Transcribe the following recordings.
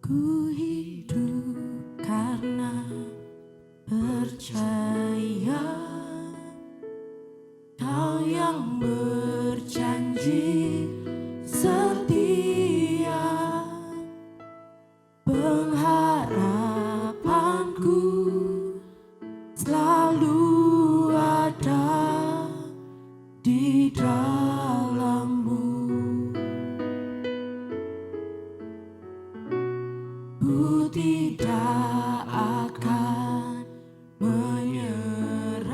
Ku hidup karena percaya Kau yang berjanji setia. Pengharapanku selalu ada di dalam-Mu. Ku tidak akan menyerah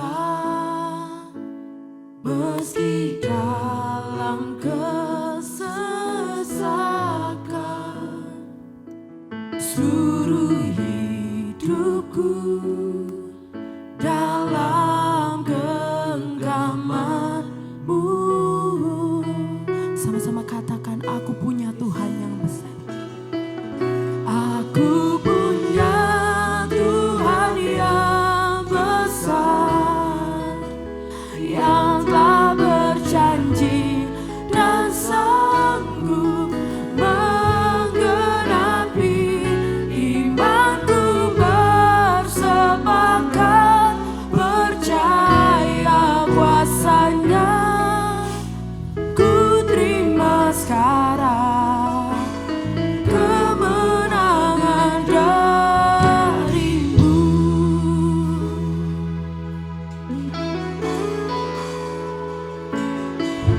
meski dalam kesesakan. Seluruh hidupku dalam genggaman-Mu. Sama-sama katakan, aku punya Tuhan yang besar. Aku punya Tuhan yang besar, yang telah berjanji dan sanggup menggenapi imanku. Bersepakat percaya kuasa-Nya, ku terima sekarang kemenangan dari-Mu.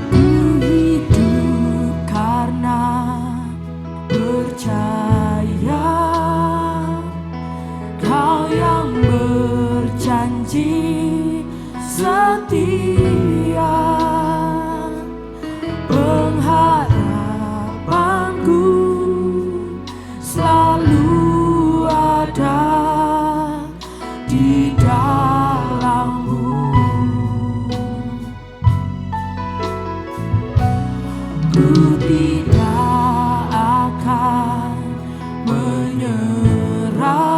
Ku hidup karena percaya Kau yang berjanji setia. Pengharapanku selalu ada di dalam-Mu. Ku tidak akan menyerah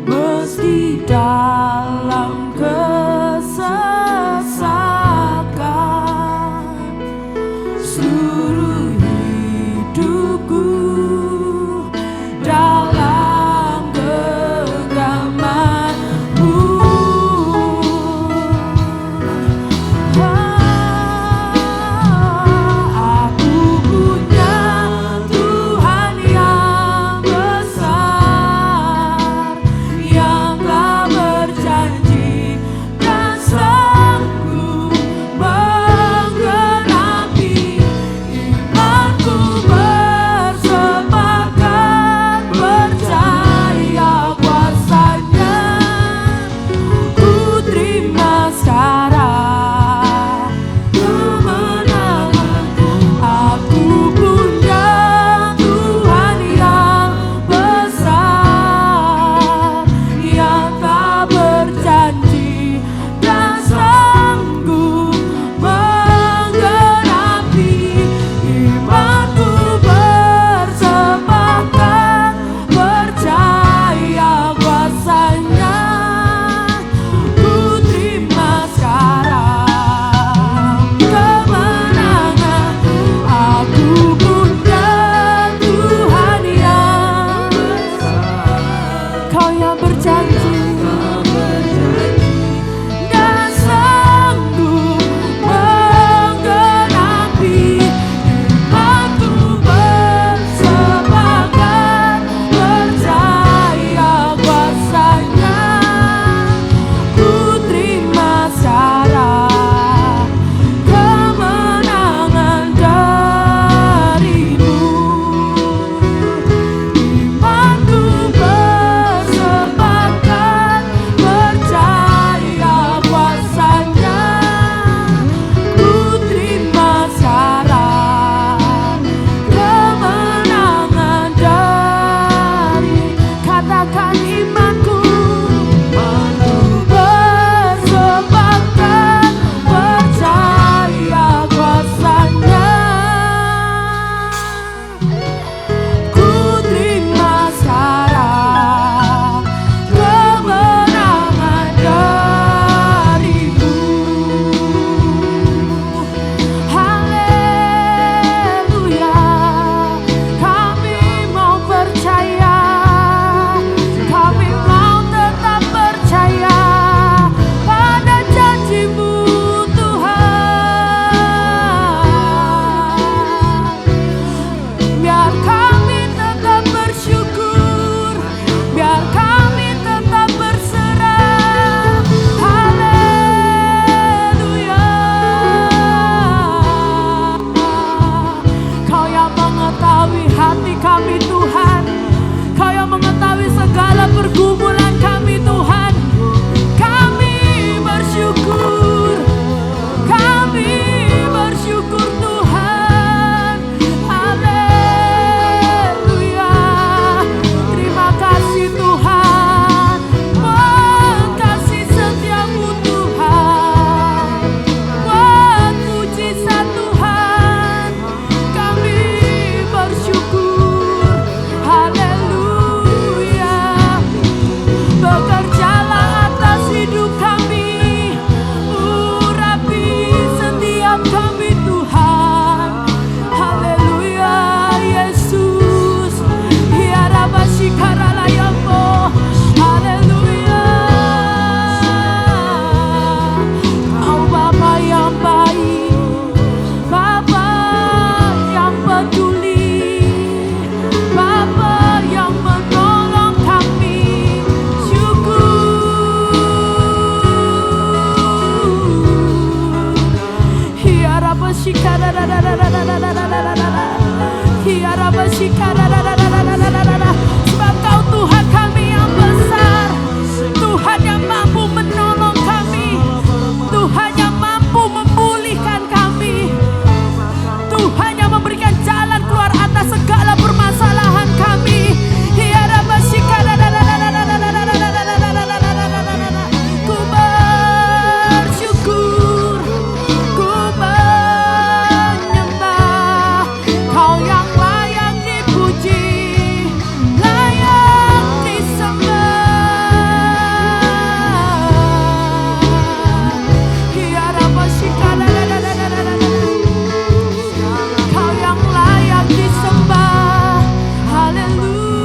meski dalam kesesakan. Seluruh hidupku dalam dipuji, layak disembah. Kau yang layak disembah. Haleluya.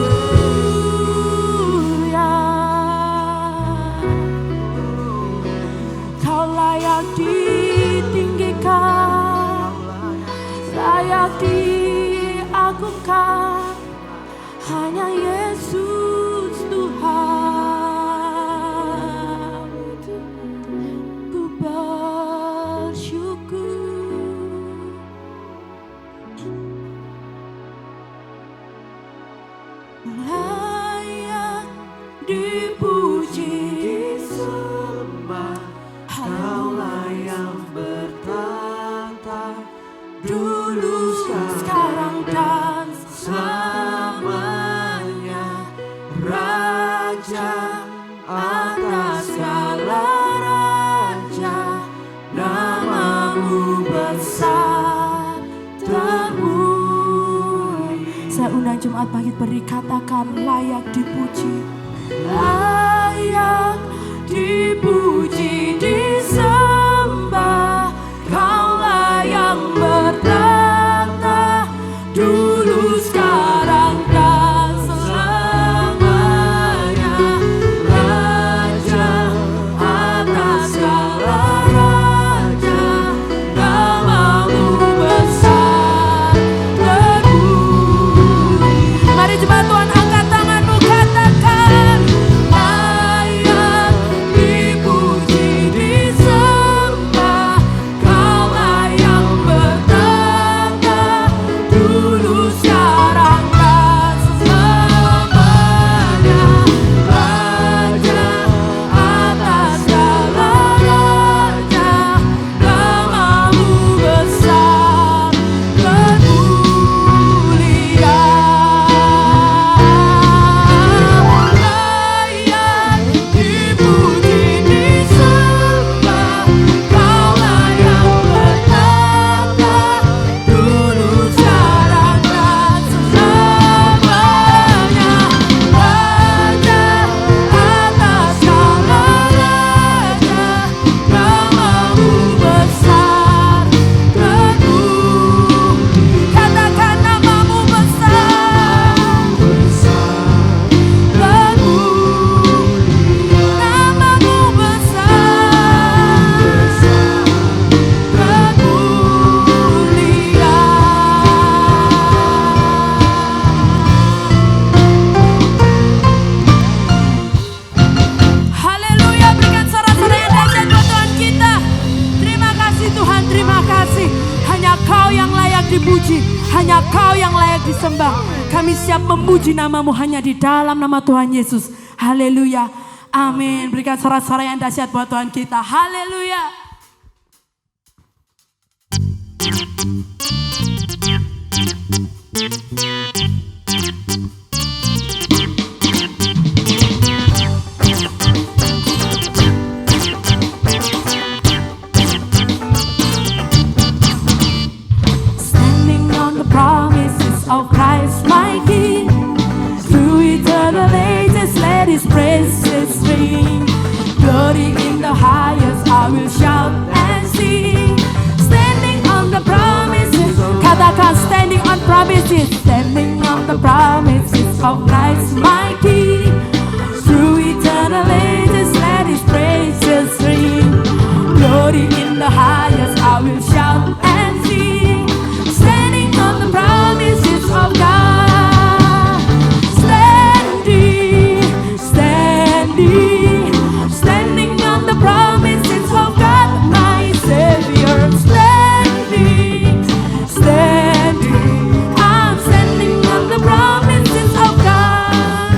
Kau layak ditinggikan, layak diagungkan. Hanya Yesus Tuhan. Ku bersyukur. Layak dipuji, disembah. Kaulah yang bertata dulu, sekarang dan selamanya. Raja atas segala raja, namamu besar terpuji. Saya undang Jumat pagi beri katakan layak dipuji, layak dipuji, disembah. Kaulah yang bertata dulu, sekarang dan selamanya. Raja atas segala raja, namamu besar terpuji. Mari jemaat Tuhan, angkat tanganmu, katakan layak dipuji, disembah. Kaulah yang bertata dulu, sekarang dan selamanya. Raja atas segala raja, namamu besar termulia. Layak dipuji, disembah. Kaulah yang bertata dulu, sekarang dan selamanya. Raja atas segala raja, namamu besar terpuji. Katakan namamu besar terpuji. Namamu besar termulia. Haleluya, berikan sorak-sorai yang dahsyat buat Tuhan kita. Terima kasih Tuhan, terima kasih. Hanya Kau yang layak dipuji, hanya Kau yang layak disembah. Kami siap memuji namamu hanya di dalam nama Tuhan Yesus. Haleluya, amin. Berikan sorak-sorai yang dahsyat buat Tuhan kita. Haleluya. Standing on the promises of Christ my King, through eternal ages let His praises ring. Glory in the highest, I will shout and sing. Standing on the promises, katakan standing on promises. Standing on the promises of Christ my King, through eternal ages let His praises ring. Glory in the highest, I will shout and sing. Standing on the promises of God. Standing, standing, standing on the promises of God, my Savior. Standing, standing, I'm standing on the promises of God.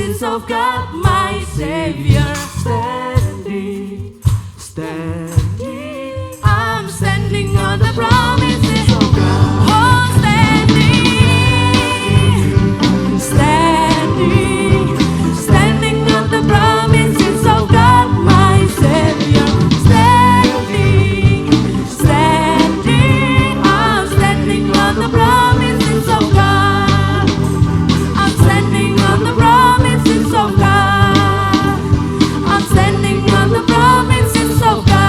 promises of God, my Savior. Standing, I'm standing on the promises of God. Oh, standing on the promises of God, my Savior. Standing, I'm standing on the promises of God. I'm standing on the promises of God. I'm standing on the promises of God.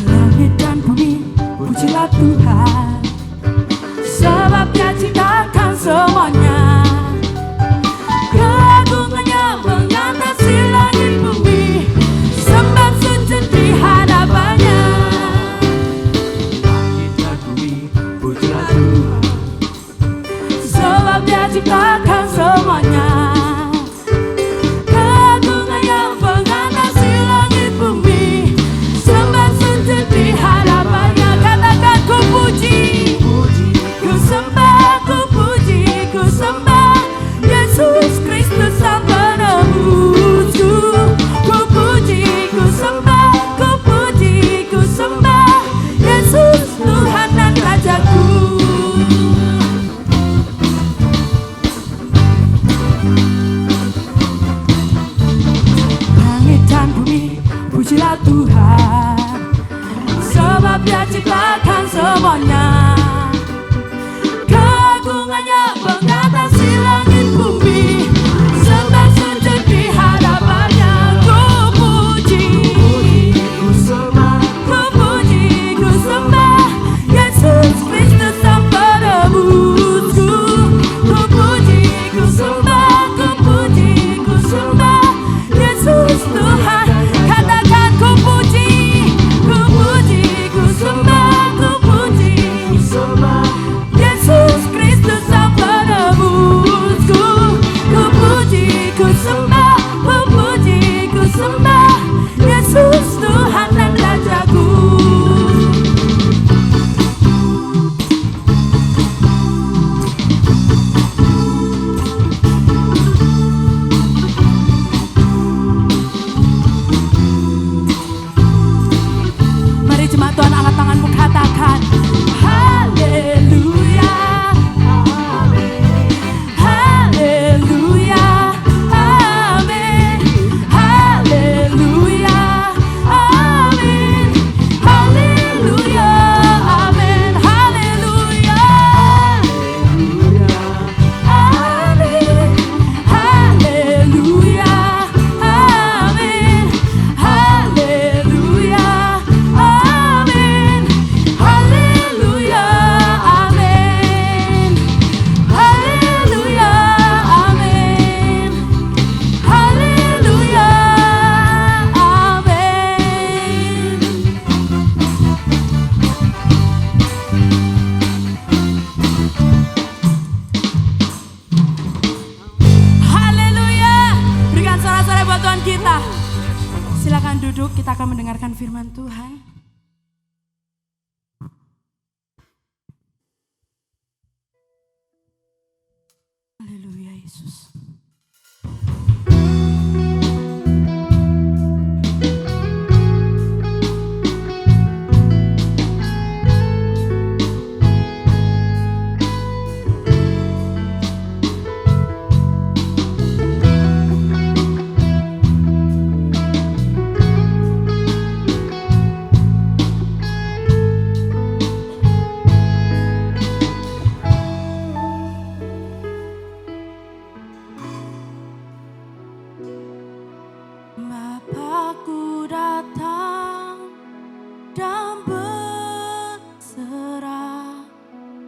Langit dan bumi, pujilah Tuhan, sebab Dia ciptakan semuanya. Keagungannya mengatasi langit bumi, sembah sujud di hadapannya. langit dan bumi, pujilah Tuhan. Sebab Dia ciptakan semuanya. Keagungannya mengatasi langit bumi, sembah sujud di hadapannya. Katakan ku puji, ku sembah, ku puji, ku sembah Yesus Kristus Sang Penebusku. Ku puji, ku sembah, ku puji, ku sembah Yesus Tuhan dan Rajaku. Langit dan bumi, pujilah Tuhan, sebab Dia ciptakan semuanya. Keagungannya mengatasi langit bumi, sembah sujud di hadapannya. Ku puji, Ku sembah, ku puji, ku sembah Yesus Kristus Sang Penebusku. Ku puji, ku sembah, ku puji, ku sembah Yesus Tuhan. Katakan ku puji, ku puji, ku sembah, ku puji, ku sembah, Yesus Kristus Sang Penebusku. Ku puji, ku sembah, ku puji, ku sembah Yesus Tuhan dan Rajaku. Mari jemaat Tuhan, angkat tanganmu, katakan haleluya, haleluya, amin, haleluya, amin, haleluya, amin, haleluya, amin, haleluya, amin, haleluya, amin, haleluya, amin, haleluya, amin, haleluya, amin. Haleluya. Berikan sorak-sorai buat Tuhan kita. Silakan duduk, kita akan mendengarkan firman Tuhan. Haleluya Yesus. Bapakku datang dan berserah,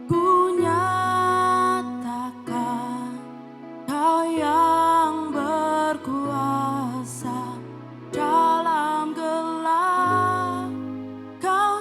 ku nyatakan Kau yang berkuasa dalam gelap, Kau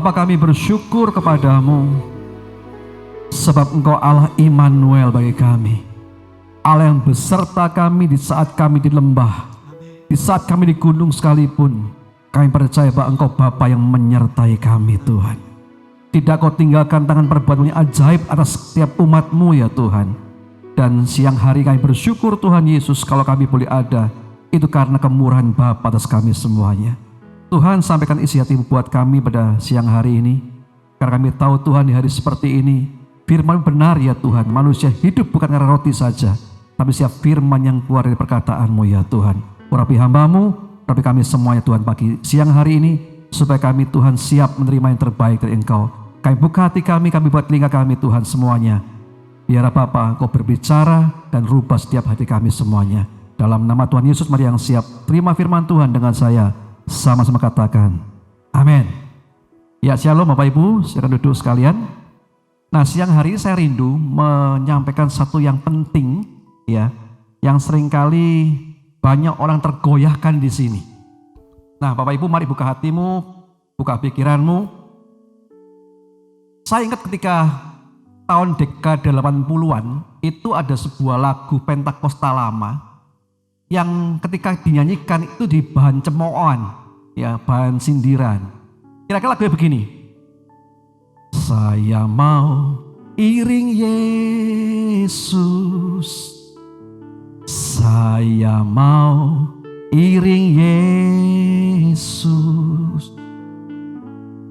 Bapa, kami bersyukur kepadamu sebab Engkau Allah Immanuel bagi kami. Allah yang beserta kami di saat kami di lembah, di saat kami di gunung sekalipun. Kami percaya bahwa Engkau Bapa yang menyertai kami Tuhan. Tidak Kau tinggalkan tangan perbuatan yang ajaib atas setiap umat-Mu ya Tuhan. Dan siang hari kami bersyukur Tuhan Yesus kalau kami boleh ada. Itu karena kemurahan Bapa atas kami semuanya. Tuhan, sampaikan isi hati-Mu buat kami pada siang hari ini. Karena kami tahu Tuhan di hari seperti ini, firman benar ya Tuhan. Manusia hidup bukan karena roti saja, tapi setiap firman yang keluar dari perkataan-Mu ya Tuhan. Urapi hamba-Mu, urapi kami semuanya Tuhan pagi siang hari ini, supaya kami Tuhan siap menerima yang terbaik dari Engkau. Kami buka hati kami buat telinga kami Tuhan semuanya. Biar Bapa Engkau berbicara dan rubah setiap hati kami semuanya. Dalam nama Tuhan Yesus, mari yang siap terima firman Tuhan dengan saya. Sama-sama katakan, amin. Ya, shalom Bapak Ibu, silakan duduk sekalian. Nah, siang hari ini saya rindu menyampaikan satu yang penting ya, yang seringkali banyak orang tergoyahkan di sini. Nah, Bapak Ibu, mari buka hatimu, buka pikiranmu. Saya ingat ketika tahun dekade 80-an itu ada sebuah lagu Pentakosta lama yang ketika dinyanyikan itu di bahan cemoohan, ya, bahan sindiran. Kira-kira lagunya begini. Saya mau iring Yesus, saya mau iring Yesus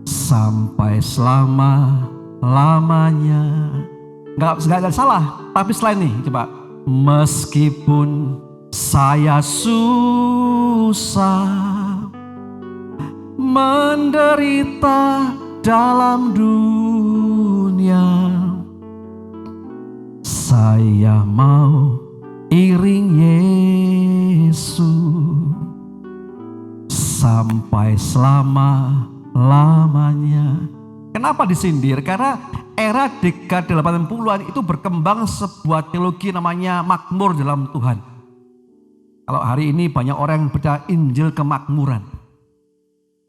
sampai selama-lamanya. Enggak salah, tapi selain ini coba. Meskipun saya susah menderita dalam dunia, saya mau iring Yesus sampai selama-lamanya. Kenapa disindir? Karena era dekade 80-an itu berkembang sebuah teologi namanya makmur dalam Tuhan. Kalau hari ini banyak orang yang baca Injil kemakmuran.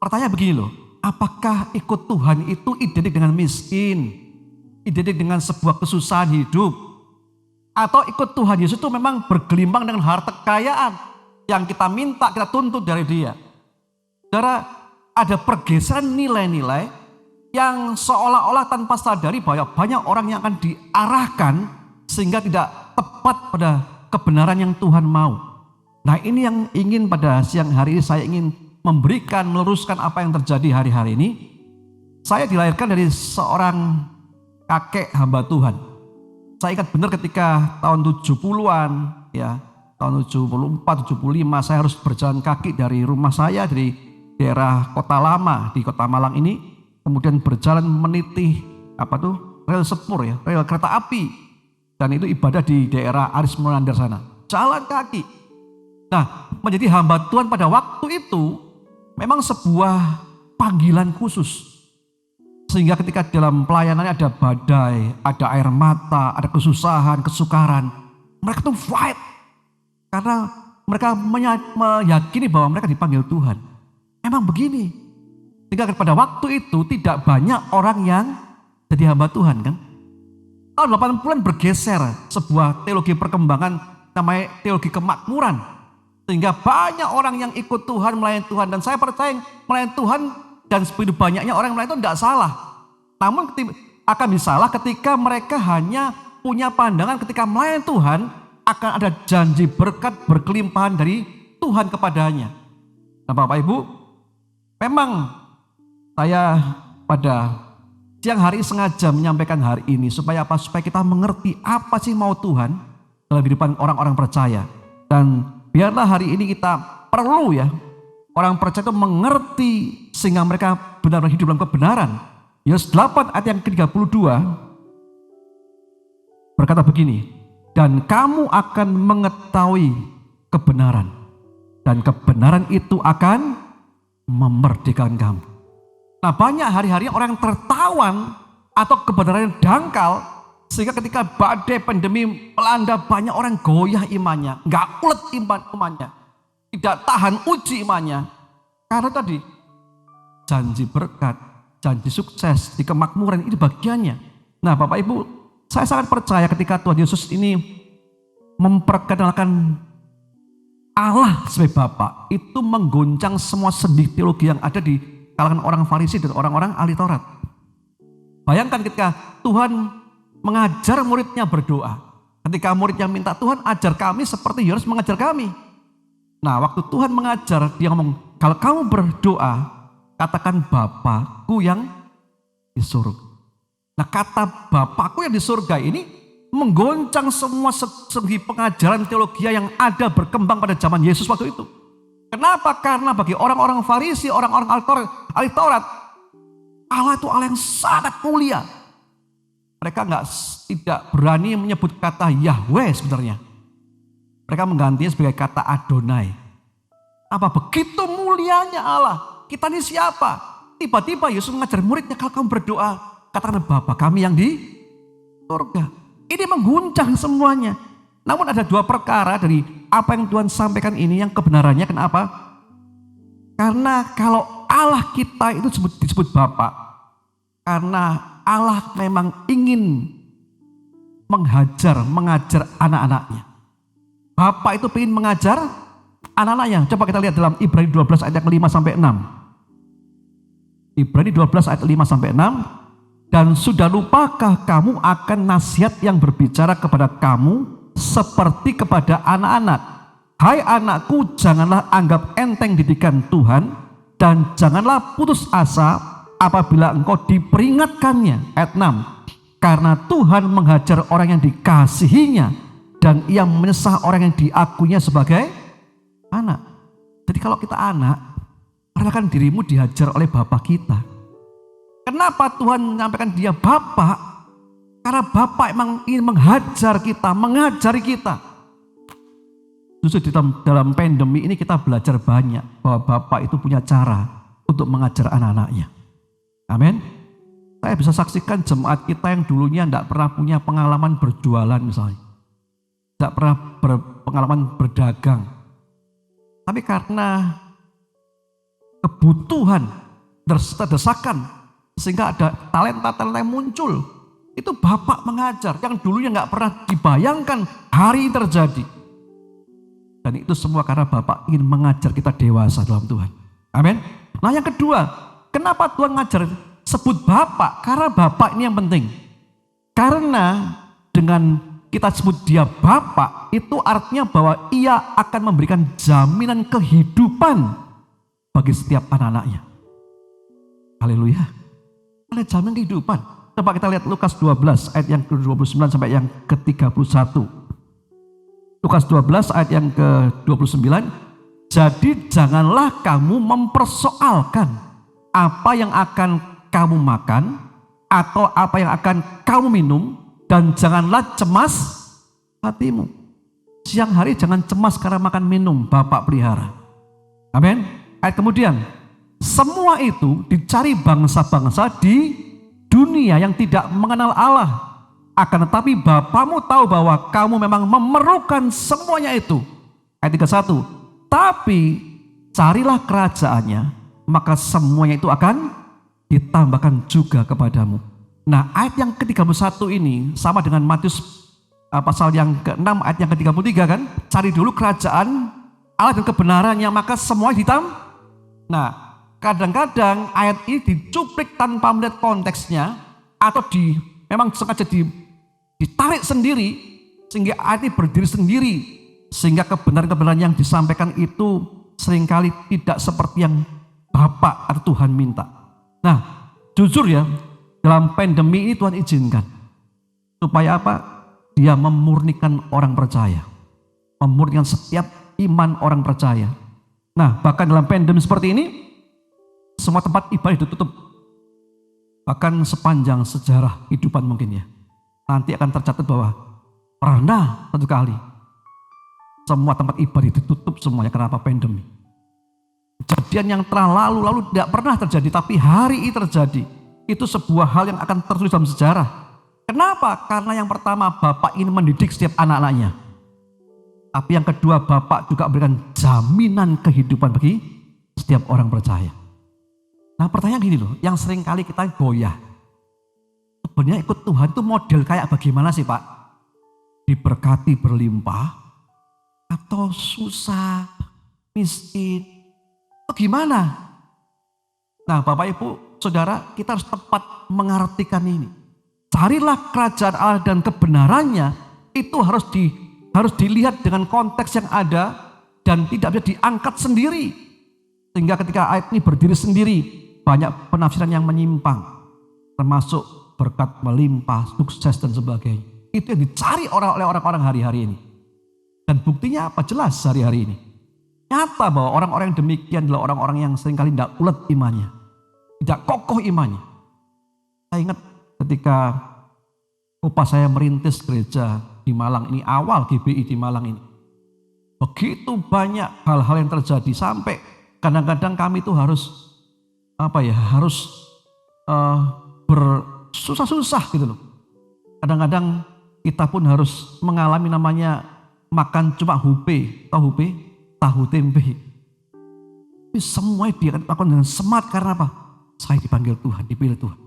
Pertanyaan begini loh, apakah ikut Tuhan itu identik dengan miskin? Identik dengan sebuah kesusahan hidup? Atau ikut Tuhan Yesus itu memang bergelimbang dengan harta kekayaan yang kita minta, kita tuntut dari dia? Saudara, ada pergeseran nilai-nilai yang seolah-olah tanpa sadari bahwa banyak orang yang akan diarahkan sehingga tidak tepat pada kebenaran yang Tuhan mau. Nah, ini yang ingin pada siang hari ini saya ingin memberikan, meluruskan apa yang terjadi hari-hari ini. Saya dilahirkan dari seorang kakek hamba Tuhan. Saya ingat benar ketika tahun 70-an, ya, tahun 74, 75 saya harus berjalan kaki dari rumah saya dari daerah Kota Lama di Kota Malang ini, kemudian berjalan meniti rel sepur ya, rel kereta api, dan itu ibadah di daerah Aris Monandar sana. Jalan kaki. Nah, menjadi hamba Tuhan pada waktu itu memang sebuah panggilan khusus. Sehingga ketika dalam pelayanannya ada badai, ada air mata, ada kesusahan, kesukaran, mereka tuh fight. Karena mereka meyakini bahwa mereka dipanggil Tuhan. Memang begini. Sehingga pada waktu itu tidak banyak orang yang jadi hamba Tuhan kan. Tahun 80-an bergeser sebuah teologi perkembangan namanya teologi kemakmuran. Sehingga banyak orang yang ikut Tuhan, melayani Tuhan. Dan saya percaya melayani Tuhan dan sebegitu banyaknya orang yang melayani itu tidak salah. Namun akan disalah ketika mereka hanya punya pandangan ketika melayani Tuhan akan ada janji berkat berkelimpahan dari Tuhan kepadanya. Nah, Bapak Ibu, memang saya pada siang hari sengaja menyampaikan hari ini supaya apa? Supaya kita mengerti apa sih mau Tuhan dalam kehidupan orang-orang percaya. Dan biarlah hari ini kita perlu ya, orang percaya itu mengerti sehingga mereka benar-benar hidup dalam kebenaran. Yohanes 8 ayat yang ke-32 berkata begini, dan kamu akan mengetahui kebenaran, dan kebenaran itu akan memerdekakan kamu. Nah, banyak hari-hari orang yang tertawan atau kebenaran yang dangkal, sehingga ketika badai pandemi melanda banyak orang goyah imannya, nggak ulet imannya, tidak tahan uji imannya. Karena tadi janji berkat, janji sukses, di kemakmuran, itu bagiannya. Nah Bapak Ibu, saya sangat percaya ketika Tuhan Yesus ini memperkenalkan Allah sebagai Bapa, itu menggoncang semua sendi teologi yang ada di kalangan orang Farisi dan orang-orang ahli Taurat. Bayangkan ketika Tuhan mengajar muridnya berdoa. Ketika muridnya minta, Tuhan ajar kami seperti Yohanes mengajar kami. Nah waktu Tuhan mengajar, dia ngomong, kalau kamu berdoa, katakan Bapakku yang di surga. Nah kata Bapakku yang di surga ini menggoncang semua segi pengajaran teologi yang ada berkembang pada zaman Yesus waktu itu. Kenapa? Karena bagi orang-orang Farisi, orang-orang ahli Taurat, Allah itu Allah yang sangat mulia. Mereka tidak berani menyebut kata Yahweh sebenarnya. Mereka menggantinya sebagai kata Adonai. Apa begitu mulianya Allah? Kita ini siapa? Tiba-tiba Yesus mengajar muridnya, kalau kamu berdoa, katakan Bapa kami yang di surga. Ini mengguncang semuanya. Namun ada dua perkara dari apa yang Tuhan sampaikan ini yang kebenarannya. Kenapa? Karena kalau Allah kita itu disebut Bapa, karena Allah memang ingin mengajar anak-anaknya. Bapa itu ingin mengajar anak-anaknya. Coba kita lihat dalam Ibrani 12 ayat 5 sampai 6. Ibrani 12 ayat 5 sampai 6. Dan sudah lupakah kamu akan nasihat yang berbicara kepada kamu seperti kepada anak-anak? Hai anakku, janganlah anggap enteng didikan Tuhan dan janganlah putus asa apabila engkau diperingatkannya. Ayat 6. Karena Tuhan menghajar orang yang dikasihinya dan ia menyesah orang yang diakuinya sebagai anak. Jadi kalau kita anak, rasakan dirimu dihajar oleh Bapa kita. Kenapa Tuhan menyampaikan dia Bapa? Karena Bapa emang ingin menghajar kita, mengajari kita. Justru dalam pandemi ini kita belajar banyak bahwa Bapa itu punya cara untuk mengajar anak-anaknya. Amin. Saya bisa saksikan jemaat kita yang dulunya tidak pernah punya pengalaman berjualan misalnya. Tidak pernah berpengalaman berdagang. Tapi karena kebutuhan, desakan, sehingga ada talenta-talenta yang muncul. Itu Bapak mengajar yang dulunya nggak pernah dibayangkan hari terjadi. Dan itu semua karena Bapak ingin mengajar kita dewasa dalam Tuhan. Amin. Nah yang kedua, kenapa Tuhan ngajar sebut Bapak? Karena Bapak ini yang penting. Karena dengan kita sebut dia Bapak, itu artinya bahwa ia akan memberikan jaminan kehidupan bagi setiap anak-anaknya. Haleluya. Ada jaminan kehidupan. Coba kita lihat Lukas 12 ayat yang ke-29 sampai yang ke-31. Lukas 12 ayat yang ke-29. Jadi janganlah kamu mempersoalkan apa yang akan kamu makan atau apa yang akan kamu minum, dan janganlah cemas hatimu. Siang hari jangan cemas karena makan minum, Bapak pelihara. Amin. Ayat kemudian, semua itu dicari bangsa-bangsa di dunia yang tidak mengenal Allah. Akan tetapi Bapamu tahu bahwa kamu memang memerlukan semuanya itu. Ayat 31. Tapi carilah kerajaannya, maka semuanya itu akan ditambahkan juga kepadamu. Nah ayat yang ke-31 ini sama dengan Matius pasal yang ke-6 ayat yang ke-33 kan. Cari dulu kerajaan Allah dan kebenarannya, maka semuanya ditambah. Nah kadang-kadang ayat ini dicuplik tanpa melihat konteksnya, atau memang sengaja ditarik sendiri sehingga ayat ini berdiri sendiri, sehingga kebenaran-kebenaran yang disampaikan itu seringkali tidak seperti yang Bapak atau Tuhan minta. Nah jujur ya, dalam pandemi ini Tuhan izinkan supaya apa? Dia memurnikan orang percaya, memurnikan setiap iman orang percaya. Nah bahkan dalam pandemi seperti ini semua tempat ibadah ditutup. Bahkan sepanjang sejarah kehidupan mungkin ya, nanti akan tercatat bahwa pernah satu kali semua tempat ibadah ditutup semuanya. Kenapa? Pandemi. Kejadian yang telah lalu tidak pernah terjadi, tapi hari ini terjadi. Itu sebuah hal yang akan tertulis dalam sejarah. Kenapa? Karena yang pertama, Bapak ingin mendidik setiap anak-anaknya. Tapi yang kedua, Bapak juga memberikan jaminan kehidupan bagi setiap orang percaya. Nah pertanyaan gini loh, yang sering kali kita goyah. Sebenarnya ikut Tuhan itu model kayak bagaimana sih Pak? Diberkati berlimpah atau susah, miskin, atau gimana? Nah Bapak Ibu Saudara, kita harus tepat mengartikan ini. Carilah kerajaan Allah dan kebenarannya, itu harus dilihat dengan konteks yang ada dan tidak bisa diangkat sendiri. Sehingga ketika ayat ini berdiri sendiri, banyak penafsiran yang menyimpang, termasuk berkat melimpah, sukses dan sebagainya. Itu yang dicari oleh orang-orang hari-hari ini. Dan buktinya apa? Jelas hari-hari ini. Nyata bahwa orang-orang yang demikian adalah orang-orang yang seringkali tidak ulet imannya. Tidak kokoh imannya. Saya ingat ketika Bapak saya merintis gereja di Malang ini, awal GBI di Malang ini. Begitu banyak hal-hal yang terjadi sampai kadang-kadang kami itu harus bersusah-susah gitu loh. Kadang-kadang kita pun harus mengalami namanya makan cuma tahu tempe. Tapi semua dia lakukan dengan semangat karena apa? Saya dipanggil Tuhan, dipilih Tuhan.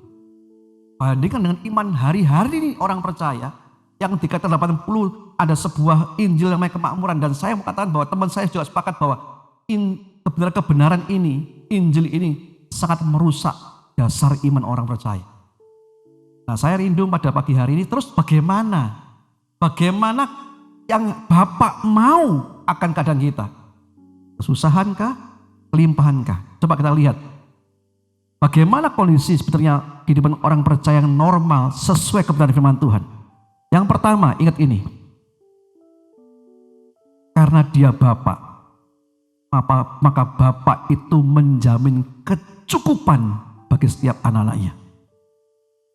Bandingkan dengan iman hari-hari ini orang percaya yang dikatakan 80 ada sebuah Injil namanya kemakmuran, dan saya mau katakan bahwa teman saya juga sepakat bahwa kebenaran ini, Injil ini sangat merusak dasar iman orang percaya. Nah saya rindu pada pagi hari ini terus bagaimana yang Bapak mau akan keadaan kita? Kesusahankah? Kelimpahankah? Coba kita lihat. Bagaimana kondisi sebetulnya kehidupan orang percaya yang normal sesuai kebenaran firman Tuhan. Yang pertama, ingat ini. Karena dia Bapak, maka Bapak itu menjamin kecukupan bagi setiap anak-anaknya.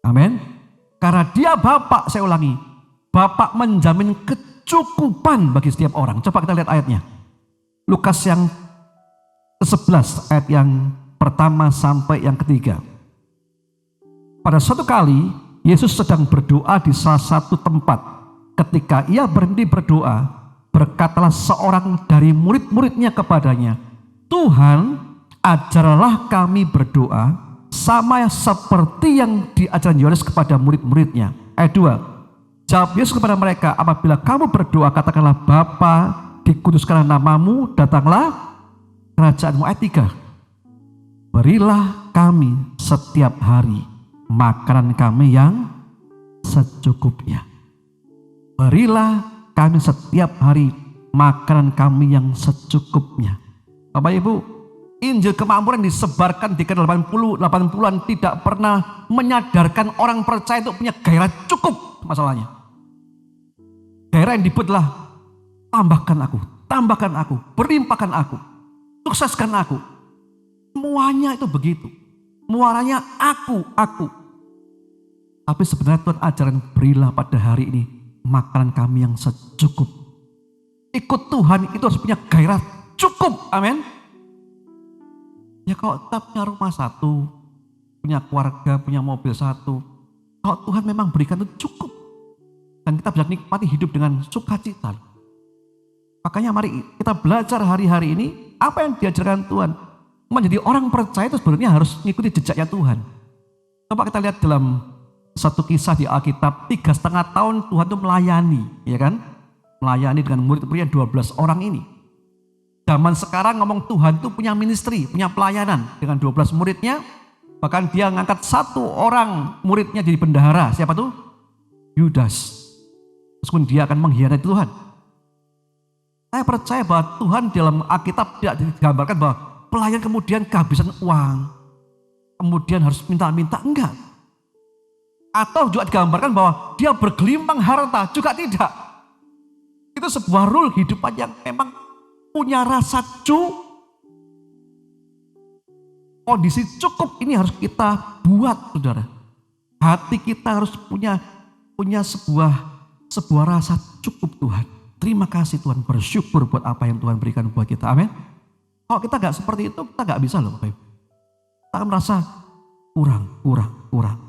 Amin. Karena dia Bapak, saya ulangi, Bapak menjamin kecukupan bagi setiap orang. Coba kita lihat ayatnya. Lukas yang ke-11 ayat yang pertama sampai yang ketiga. Pada suatu kali Yesus sedang berdoa di salah satu tempat. Ketika ia berhenti berdoa, berkatalah seorang dari murid-muridnya kepadanya, Tuhan, ajarlah kami berdoa sama seperti yang diajarkan Yohanes kepada murid-muridnya. Ayat 2. Jawab Yesus kepada mereka, apabila kamu berdoa katakanlah, Bapa, dikuduskanlah namamu, datanglah kerajaanmu. Ayat 3. Berilah kami setiap hari makanan kami yang secukupnya. Berilah kami setiap hari makanan kami yang secukupnya. Bapak Ibu, Injil kemakmuran disebarkan di 80-an tidak pernah menyadarkan orang percaya untuk punya gairah cukup masalahnya. Gairah yang dibuatlah tambahkan aku, berlimpahkan aku, sukseskan aku. Semuanya itu begitu. Muaranya aku. Tapi sebenarnya Tuhan ajaran berilah pada hari ini makanan kami yang secukup. Ikut Tuhan itu harus punya gairah cukup. Amin. Ya kalau kita punya rumah satu, punya keluarga, punya mobil satu, kalau Tuhan memang berikan itu cukup. Dan kita bisa nikmati hidup dengan sukacita. Makanya mari kita belajar hari-hari ini apa yang diajarkan Tuhan. Menjadi orang percaya itu sebenarnya harus mengikuti jejaknya Tuhan. Coba kita lihat dalam satu kisah di Alkitab, 3,5 tahun Tuhan itu melayani, ya kan? Melayani dengan murid-muridnya 12 orang ini. Zaman sekarang ngomong Tuhan itu punya ministry, punya pelayanan dengan 12 muridnya. Bahkan dia ngangkat satu orang muridnya jadi bendahara. Siapa tuh? Yudas. Meskipun dia akan mengkhianati Tuhan. Saya percaya bahwa Tuhan dalam Alkitab tidak digambarkan bahwa pelayan kemudian kehabisan uang, kemudian harus minta-minta, enggak. Atau juga digambarkan bahwa dia bergelimpang harta, juga tidak. Itu sebuah rule hidupan yang memang punya rasa kondisi cukup ini harus kita buat, saudara. Hati kita harus punya sebuah rasa cukup Tuhan. Terima kasih Tuhan, bersyukur buat apa yang Tuhan berikan buat kita, amin. Kalau kita gak seperti itu, kita gak bisa loh Bapak Ibu. Kita akan merasa kurang.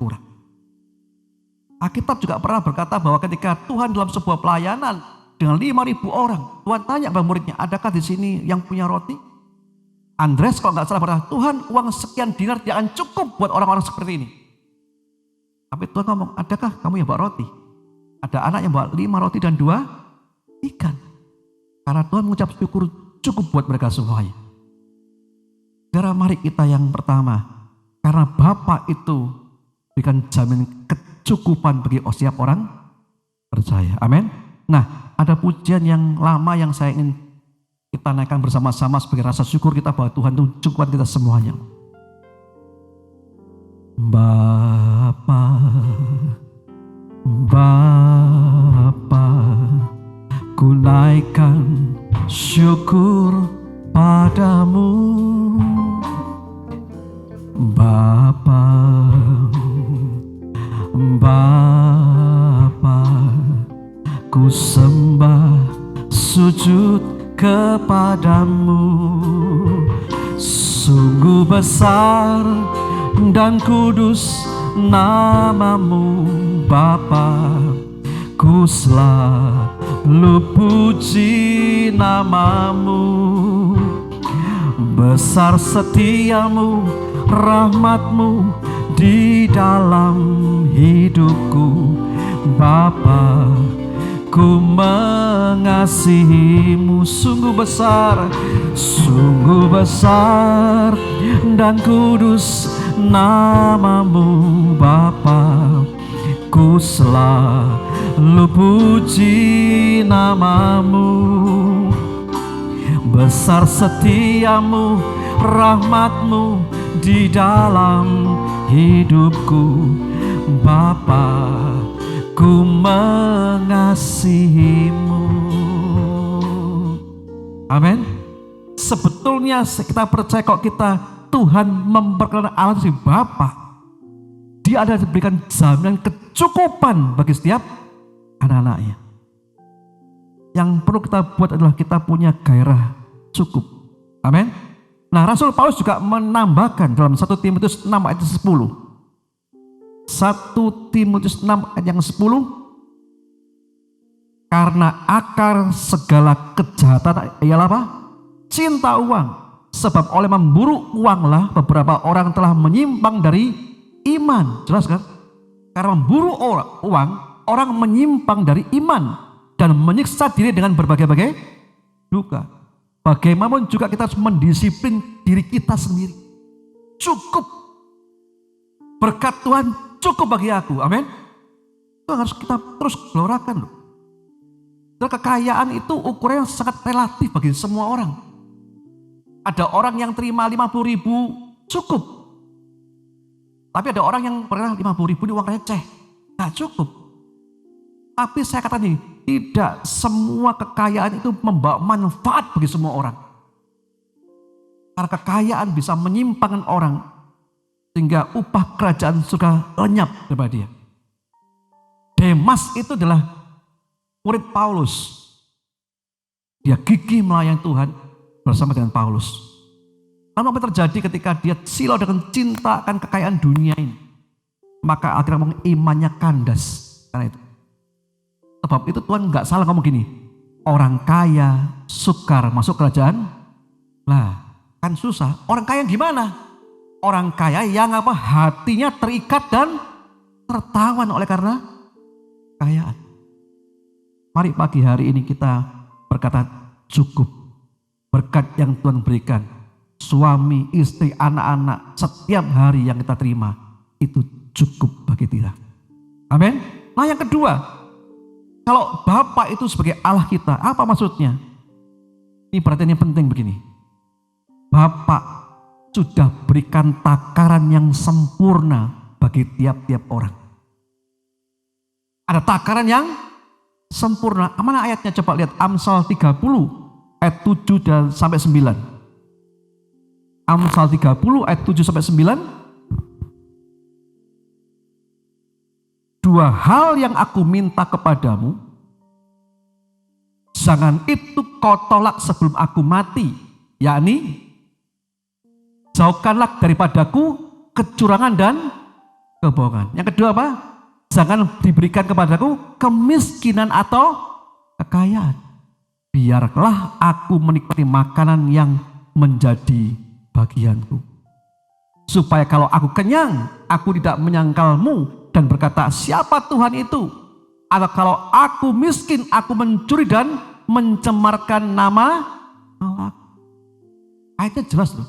Alkitab juga pernah berkata bahwa ketika Tuhan dalam sebuah pelayanan dengan 5.000 orang, Tuhan tanya kepada muridnya, adakah di sini yang punya roti? Andreas kalau nggak salah berkata, Tuhan uang sekian dinar tidak akan cukup buat orang-orang seperti ini. Tapi Tuhan ngomong, adakah kamu yang bawa roti? Ada anak yang bawa 5 roti dan 2 ikan. Karena Tuhan mengucap syukur cukup buat mereka semuanya. Saudara, mari kita yang pertama. Karena Bapa itu berikan jamin kecukupan bagi setiap orang percaya. Amin. Nah, ada pujian yang lama yang saya ingin kita naikkan bersama-sama sebagai rasa syukur kita bahwa Tuhan itu cukupkan kita semuanya. Bapa, Bapa, ku naikkan syukur padamu. Bapa, Bapa, ku sembah sujud kepadamu. Sungguh besar dan kudus namamu Bapa, ku selalu puji namamu. Besar setiamu, rahmatmu di dalam hidupku Bapa, ku mengasihimu. Sungguh besar dan kudus namamu Bapa, ku selalu puji namamu. Besar setiamu, rahmatmu di dalam hidupku Bapa, ku mengasihimu. Amin. Sebetulnya kita percaya kok kita Tuhan memperkenalkan Allah si Bapa, Dia ada diberikan jaminan kecukupan bagi setiap anak-anaknya. Yang perlu kita buat adalah kita punya gairah cukup. Amin. Nah, Rasul Paulus juga menambahkan dalam 1 Timotius 6 ayat 10. 1 Timotius 6 ayat yang 10. Karena akar segala kejahatan ialah apa? Cinta uang. Sebab oleh memburu uanglah beberapa orang telah menyimpang dari iman. Jelas kan? Karena memburu uang, orang menyimpang dari iman dan menyiksa diri dengan berbagai-bagai duka. Bagaimanapun juga kita harus mendisiplin diri kita sendiri. Cukup. Berkat Tuhan cukup bagi aku. Amin. Itu harus kita terus gelorakan loh. Dan kekayaan itu ukurannya sangat relatif bagi semua orang. Ada orang yang terima 50.000 cukup. Tapi ada orang yang pernah 50.000 ini uang receh. Nah cukup. Tapi saya katakan nih, tidak semua kekayaan itu membawa manfaat bagi semua orang. Karena kekayaan bisa menyimpangkan orang sehingga upah kerajaan surga lenyap daripada dia. Demas itu adalah murid Paulus. Dia gigih melayani Tuhan bersama dengan Paulus. Lalu apa terjadi ketika dia silau dengan cinta akan kekayaan dunia ini? Maka akhirnya imannya kandas karena itu. Sebab itu Tuhan nggak salah ngomong gini, orang kaya sukar masuk kerajaan. Lah kan susah. Orang kaya gimana? Orang kaya yang apa? Hatinya terikat dan tertawan oleh karena kekayaan. Mari pagi hari ini kita berkata cukup. Berkat yang Tuhan berikan, suami, istri, anak-anak, setiap hari yang kita terima itu cukup bagi kita. Amin. Nah yang kedua, kalau Bapa itu sebagai Allah kita, apa maksudnya? Ini perhatian yang penting begini. Bapa sudah berikan takaran yang sempurna bagi tiap-tiap orang. Ada takaran yang sempurna. Mana ayatnya? Coba lihat Amsal 30 ayat 7 dan sampai 9. Amsal 30 ayat 7 sampai 9. Dua hal yang aku minta kepadamu, jangan itu kau tolak sebelum aku mati, yakni jauhkanlah daripadaku kecurangan dan kebohongan. Yang kedua apa? Jangan diberikan kepadaku kemiskinan atau kekayaan. Biarlah aku menikmati makanan yang menjadi bagianku. Supaya kalau aku kenyang, aku tidak menyangkalmu dan berkata, siapa Tuhan itu? Atau kalau aku miskin, aku mencuri dan mencemarkan nama Allah. Ayatnya jelas loh.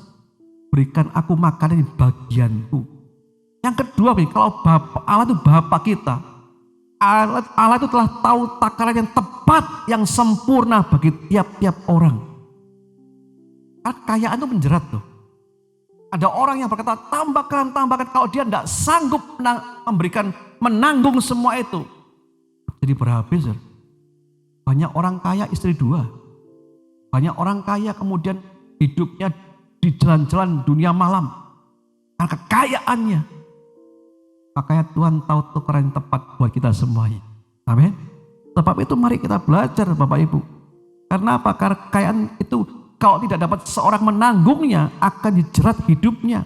Berikan aku makanan di bagianku. Yang kedua, kalau Allah itu Bapa kita, Allah itu telah tahu takaran yang tepat, yang sempurna bagi tiap-tiap orang. Kekayaan itu menjerat loh. Ada orang yang berkata, tambahkan. Kalau dia tidak sanggup menanggung semua itu, jadi berhabis. Banyak orang kaya istri 2. Banyak orang kaya kemudian hidupnya di jalan-jalan dunia malam. Karena kekayaannya. Makanya Tuhan tahu tukaran yang tepat buat kita semuanya. Amin. Sebab itu mari kita belajar Bapak Ibu. Karena apa? Karena kekayaan itu kalau tidak dapat seorang menanggungnya, akan dijerat hidupnya.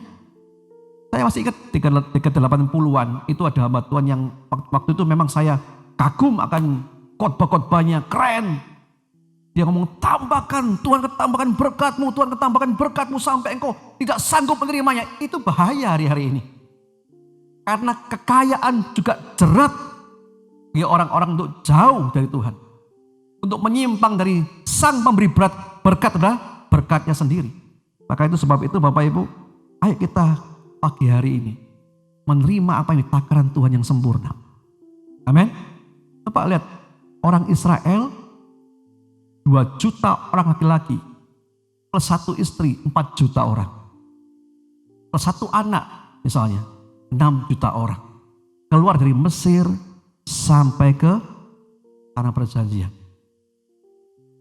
Saya masih ingat di 80-an, itu ada hamba Tuhan yang waktu itu memang saya kagum akan khotbah-khotbahnya, keren. Dia ngomong, tambahkan, Tuhan ketambahkan berkat-Mu, Tuhan ketambahkan berkat-Mu sampai engkau tidak sanggup menerimanya. Itu bahaya hari-hari ini. Karena kekayaan juga jerat bagi orang-orang untuk jauh dari Tuhan. Untuk menyimpang dari sang pemberi berkat adalah berkatnya sendiri. Maka itu sebab itu Bapak Ibu, ayo kita pagi hari ini menerima apa yang ditakaran Tuhan yang sempurna. Amin. Coba lihat orang Israel 2 juta orang laki-laki plus 1 istri 4 juta orang. Plus 1 anak misalnya 6 juta orang. Keluar dari Mesir sampai ke tanah perjanjian.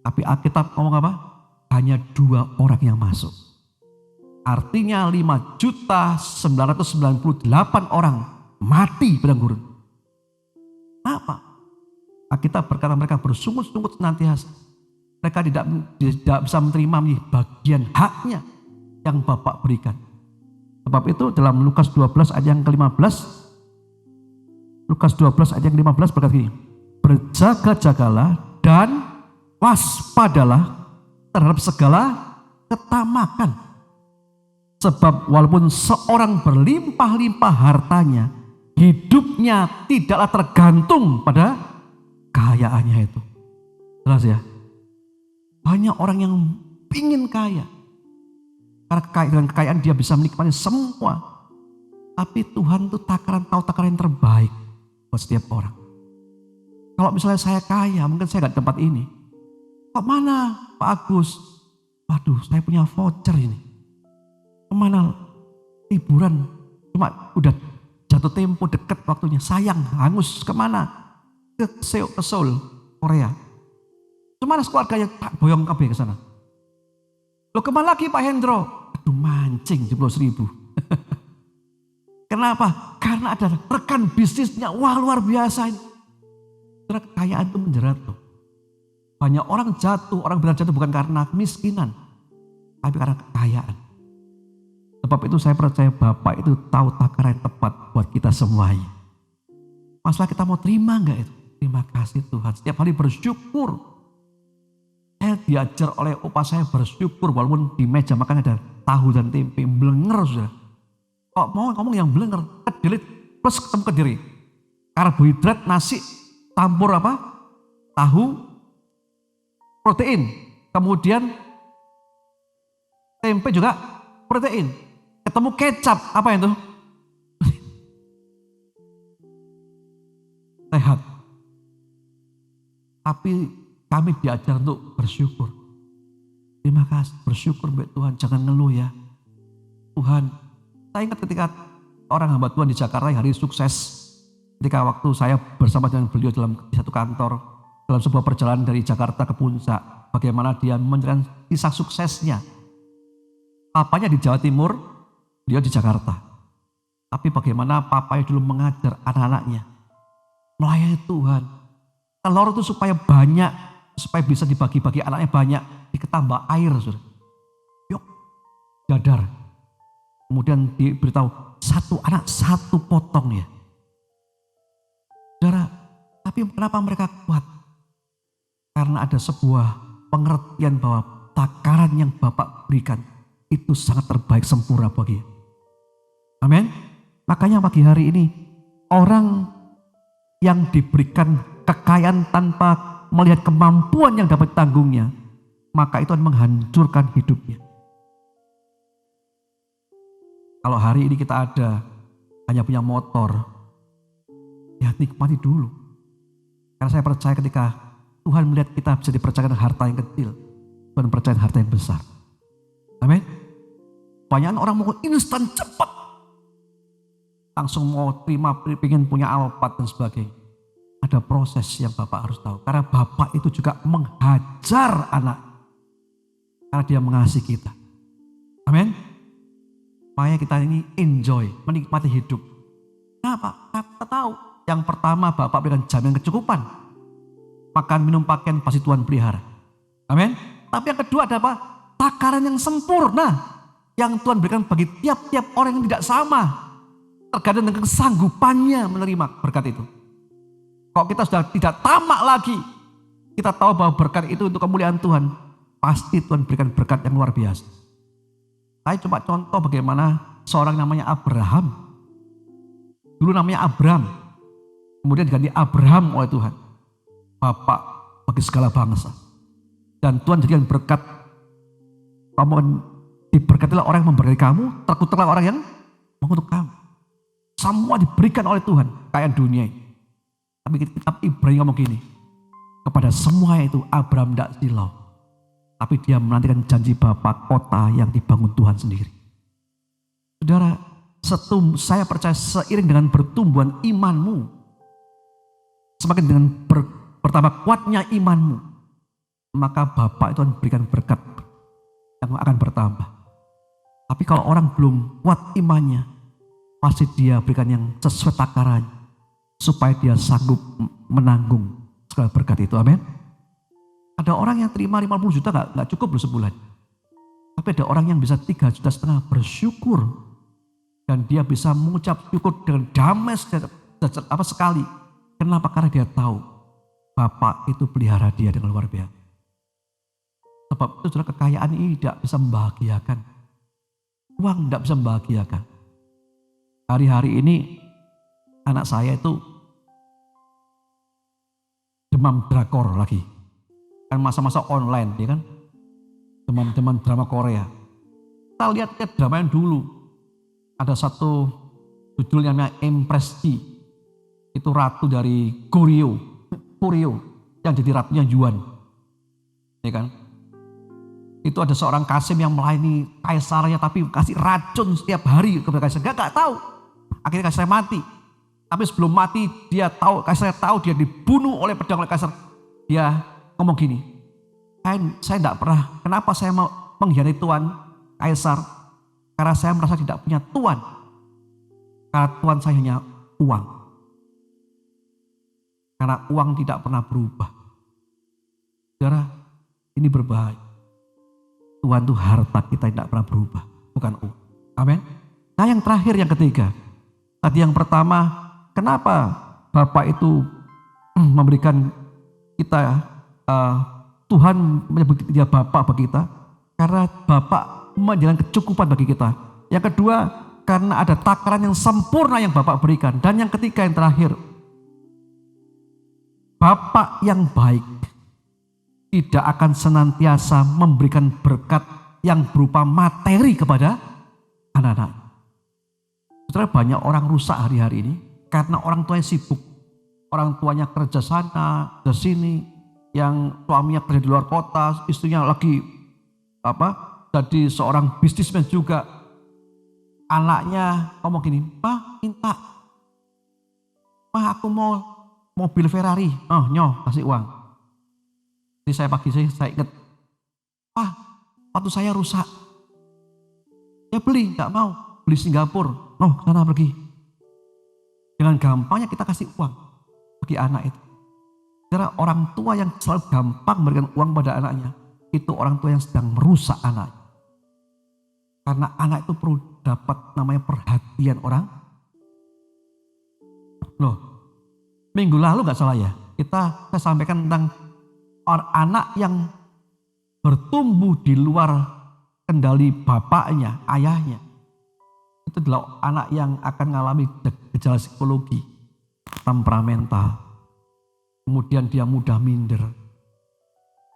Tapi Alkitab ngomong apa? Hanya 2 orang yang masuk. Artinya 5.998 orang mati padang gurun. Apa? Alkitab berkata mereka bersungut-sungut senantiasa. Mereka tidak bisa menerima bagian haknya yang Bapa berikan. Sebab itu dalam Lukas 12 ayat yang ke-15. Lukas 12 ayat yang ke-15 berkata gini. Berjaga-jagalah dan waspadalah terhadap segala ketamakan. Sebab walaupun seorang berlimpah-limpah hartanya, hidupnya tidaklah tergantung pada kekayaannya itu. Jelas ya? Banyak orang yang ingin kaya. Karena dengan kekayaan dia bisa menikmati semua. Tapi Tuhan itu tahu takaran yang terbaik buat setiap orang. Kalau misalnya saya kaya, mungkin saya gak di tempat ini. Kok mana Pak Agus? Waduh, saya punya voucher ini. Kemana liburan? Cuma udah jatuh tempo deket waktunya. Sayang, hangus. Kemana? Ke Seoul, Korea. Kemana keluarganya? Tak boyong kabeh ke sana. Loh kemana lagi Pak Hendro? Aduh mancing 17.000. Kenapa? Karena ada rekan bisnisnya. Wah luar biasa ini. Karena kekayaan itu menjerat tuh. Banyak orang benar jatuh bukan karena kemiskinan. Tapi karena kekayaan. Sebab itu saya percaya Bapak itu tahu takaran yang tepat buat kita semuanya. Masalah kita mau terima enggak itu? Terima kasih Tuhan. Setiap hari bersyukur. Saya diajar oleh opa saya bersyukur walaupun di meja makan ada tahu dan tempe. Belenger sudah. Kok mau ngomong yang belenger. Kedelit plus ketemu kediri. Karbohidrat nasi campur apa? Tahu. Protein, kemudian tempe juga protein. Ketemu kecap, apa itu? Sehat. Tapi kami diajar untuk bersyukur. Terima kasih, bersyukur baik Tuhan, jangan ngeluh ya. Tuhan, saya ingat ketika orang hamba Tuhan di Jakarta yang hari sukses. Ketika waktu saya bersama dengan beliau di satu kantor. Dalam sebuah perjalanan dari Jakarta ke Puncak, bagaimana dia menceritakan kisah suksesnya. Papanya di Jawa Timur, dia di Jakarta. Tapi bagaimana papanya dulu mengajar anak-anaknya. Melayani Tuhan. Telur itu supaya banyak, supaya bisa dibagi-bagi anaknya banyak, diketambah air. Saudara. Yuk, dadar. Kemudian diberitahu, 1 anak 1 potong ya. Saudara, tapi kenapa mereka kuat? Karena ada sebuah pengertian bahwa takaran yang Bapak berikan itu sangat terbaik sempurna bagi. Amin. Makanya pagi hari ini orang yang diberikan kekayaan tanpa melihat kemampuan yang dapat tanggungnya, maka itu akan menghancurkan hidupnya. Kalau hari ini kita hanya punya motor, ya nikmati dulu. Karena saya percaya ketika Tuhan melihat kita bisa dipercayakan harta yang kecil, Tuhan percaya harta yang besar. Amin. Banyak orang mau instan cepat, langsung mau terima, ingin punya Alphard dan sebagainya. Ada proses yang Bapak harus tahu. Karena Bapak itu juga menghajar anak. Karena dia mengasihi kita. Amin. Supaya kita ini enjoy, menikmati hidup. Kenapa? Kita tahu. Yang pertama Bapak berikan jaminan kecukupan. Makan, minum, pakaian pasti Tuhan pelihara. Amin. Tapi yang kedua ada apa? Takaran yang sempurna. Yang Tuhan berikan bagi tiap-tiap orang yang tidak sama. Tergantung dengan kesanggupannya menerima berkat itu. Kalau kita sudah tidak tamak lagi, kita tahu bahwa berkat itu untuk kemuliaan Tuhan, pasti Tuhan berikan berkat yang luar biasa. Saya coba contoh bagaimana seorang namanya Abraham. Dulu namanya Abram, kemudian diganti Abraham oleh Tuhan. Bapak bagi segala bangsa. Dan Tuhan jadikan berkat, kamu akan diberkatilah orang yang memberkati kamu, terkutuklah orang yang mengutuk kamu. Semua diberikan oleh Tuhan, kekayaan dunia ini. Tapi kitab Ibrani ngomong gini, kepada semua itu Abraham tidak silau. Tapi dia menantikan janji Bapa kota yang dibangun Tuhan sendiri. Saudara, saya percaya seiring dengan pertumbuhan imanmu, semakin dengan bertambah kuatnya imanmu, maka Bapa itu akan berikan berkat yang akan bertambah. Tapi kalau orang belum kuat imannya, pasti dia berikan yang sesuai takarannya, supaya dia sanggup menanggung segala berkat itu. Amin. Ada orang yang terima 50 juta gak cukup loh sebulan. Tapi ada orang yang bisa 3,5 juta bersyukur. Dan dia bisa mengucap syukur dengan damai sekali. Kenapa? Karena dia tahu Bapak itu pelihara dia dengan luar biasa. Sebab itu sudah kekayaan ini tidak bisa membahagiakan. Uang tidak bisa membahagiakan. Hari-hari ini anak saya itu demam drakor lagi. Kan masa-masa online, ya kan? Demam-demam drama Korea. Kita lihat drama yang dulu. Ada satu judulnya namanya Empress G. Itu ratu dari Koryo yang jadi ratunya Yuan. Ya kan? Itu ada seorang kasim yang melayani kaisarnya tapi kasih racun setiap hari kepada kaisar. Gak tahu. Akhirnya kaisar mati. Tapi sebelum mati kaisar tahu dia dibunuh oleh pedang oleh kaisar. Dia ngomong gini, saya tidak pernah, kenapa saya mau mengkhianati Tuan Kaisar? Karena saya merasa tidak punya Tuan. Karena Tuan saya hanya uang. Karena uang tidak pernah berubah. Saudara, ini berbahaya. Tuhan itu harta kita tidak pernah berubah, bukan uang. Amin. Nah yang terakhir, yang ketiga. Tadi yang pertama, kenapa Bapak itu memberikan kita, Tuhan menyebut dia Bapak bagi kita, karena Bapak menjalankan kecukupan bagi kita. Yang kedua, karena ada takaran yang sempurna yang Bapak berikan. Dan yang ketiga, yang terakhir, Bapak yang baik tidak akan senantiasa memberikan berkat yang berupa materi kepada anak-anak. Saudara, banyak orang rusak hari-hari ini karena orang tuanya sibuk. Orang tuanya kerja sana, ke sini, yang suaminya kerja di luar kota, istrinya lagi jadi seorang bisnismen juga. Anaknya ngomong gini, "Pak, minta. Pak, aku mau mobil Ferrari." "Oh, kasih uang." Jadi saya ingat, "Pak, sepatu saya rusak." "Ya beli, nggak mau. Beli Singapura." "No, sana pergi." Dengan gampangnya kita kasih uang bagi anak itu. Karena orang tua yang selalu gampang memberikan uang pada anaknya, itu orang tua yang sedang merusak anak. Karena anak itu perlu dapat namanya perhatian orang. Loh, minggu lalu gak salah ya, saya sampaikan tentang anak yang bertumbuh di luar kendali bapaknya, ayahnya. Itu adalah anak yang akan mengalami gejala psikologi, temperamental. Kemudian dia mudah minder.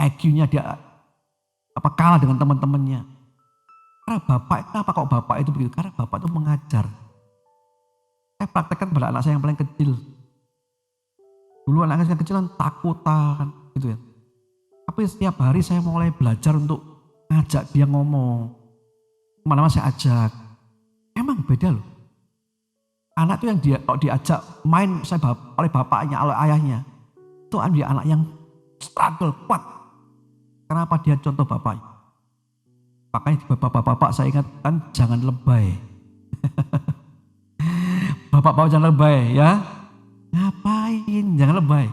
IQ-nya dia kalah dengan teman-temannya. Karena kenapa kok bapak itu begitu? Karena bapak itu mengajar. Saya praktekkan pada anak saya yang paling kecil. Dulu anak saya yang kecil kan takutan gitu ya. Tapi setiap hari saya mulai belajar untuk ngajak dia ngomong. Kemana-mana saya ajak. Emang beda loh. Anak itu yang diajak main oleh bapaknya, oleh ayahnya. Itu dia anak yang struggle, kuat. Kenapa dia contoh bapaknya? Makanya bapak-bapak saya ingatkan jangan lebay. Bapak-bapak jangan lebay ya. Ngapain? Jangan lebay.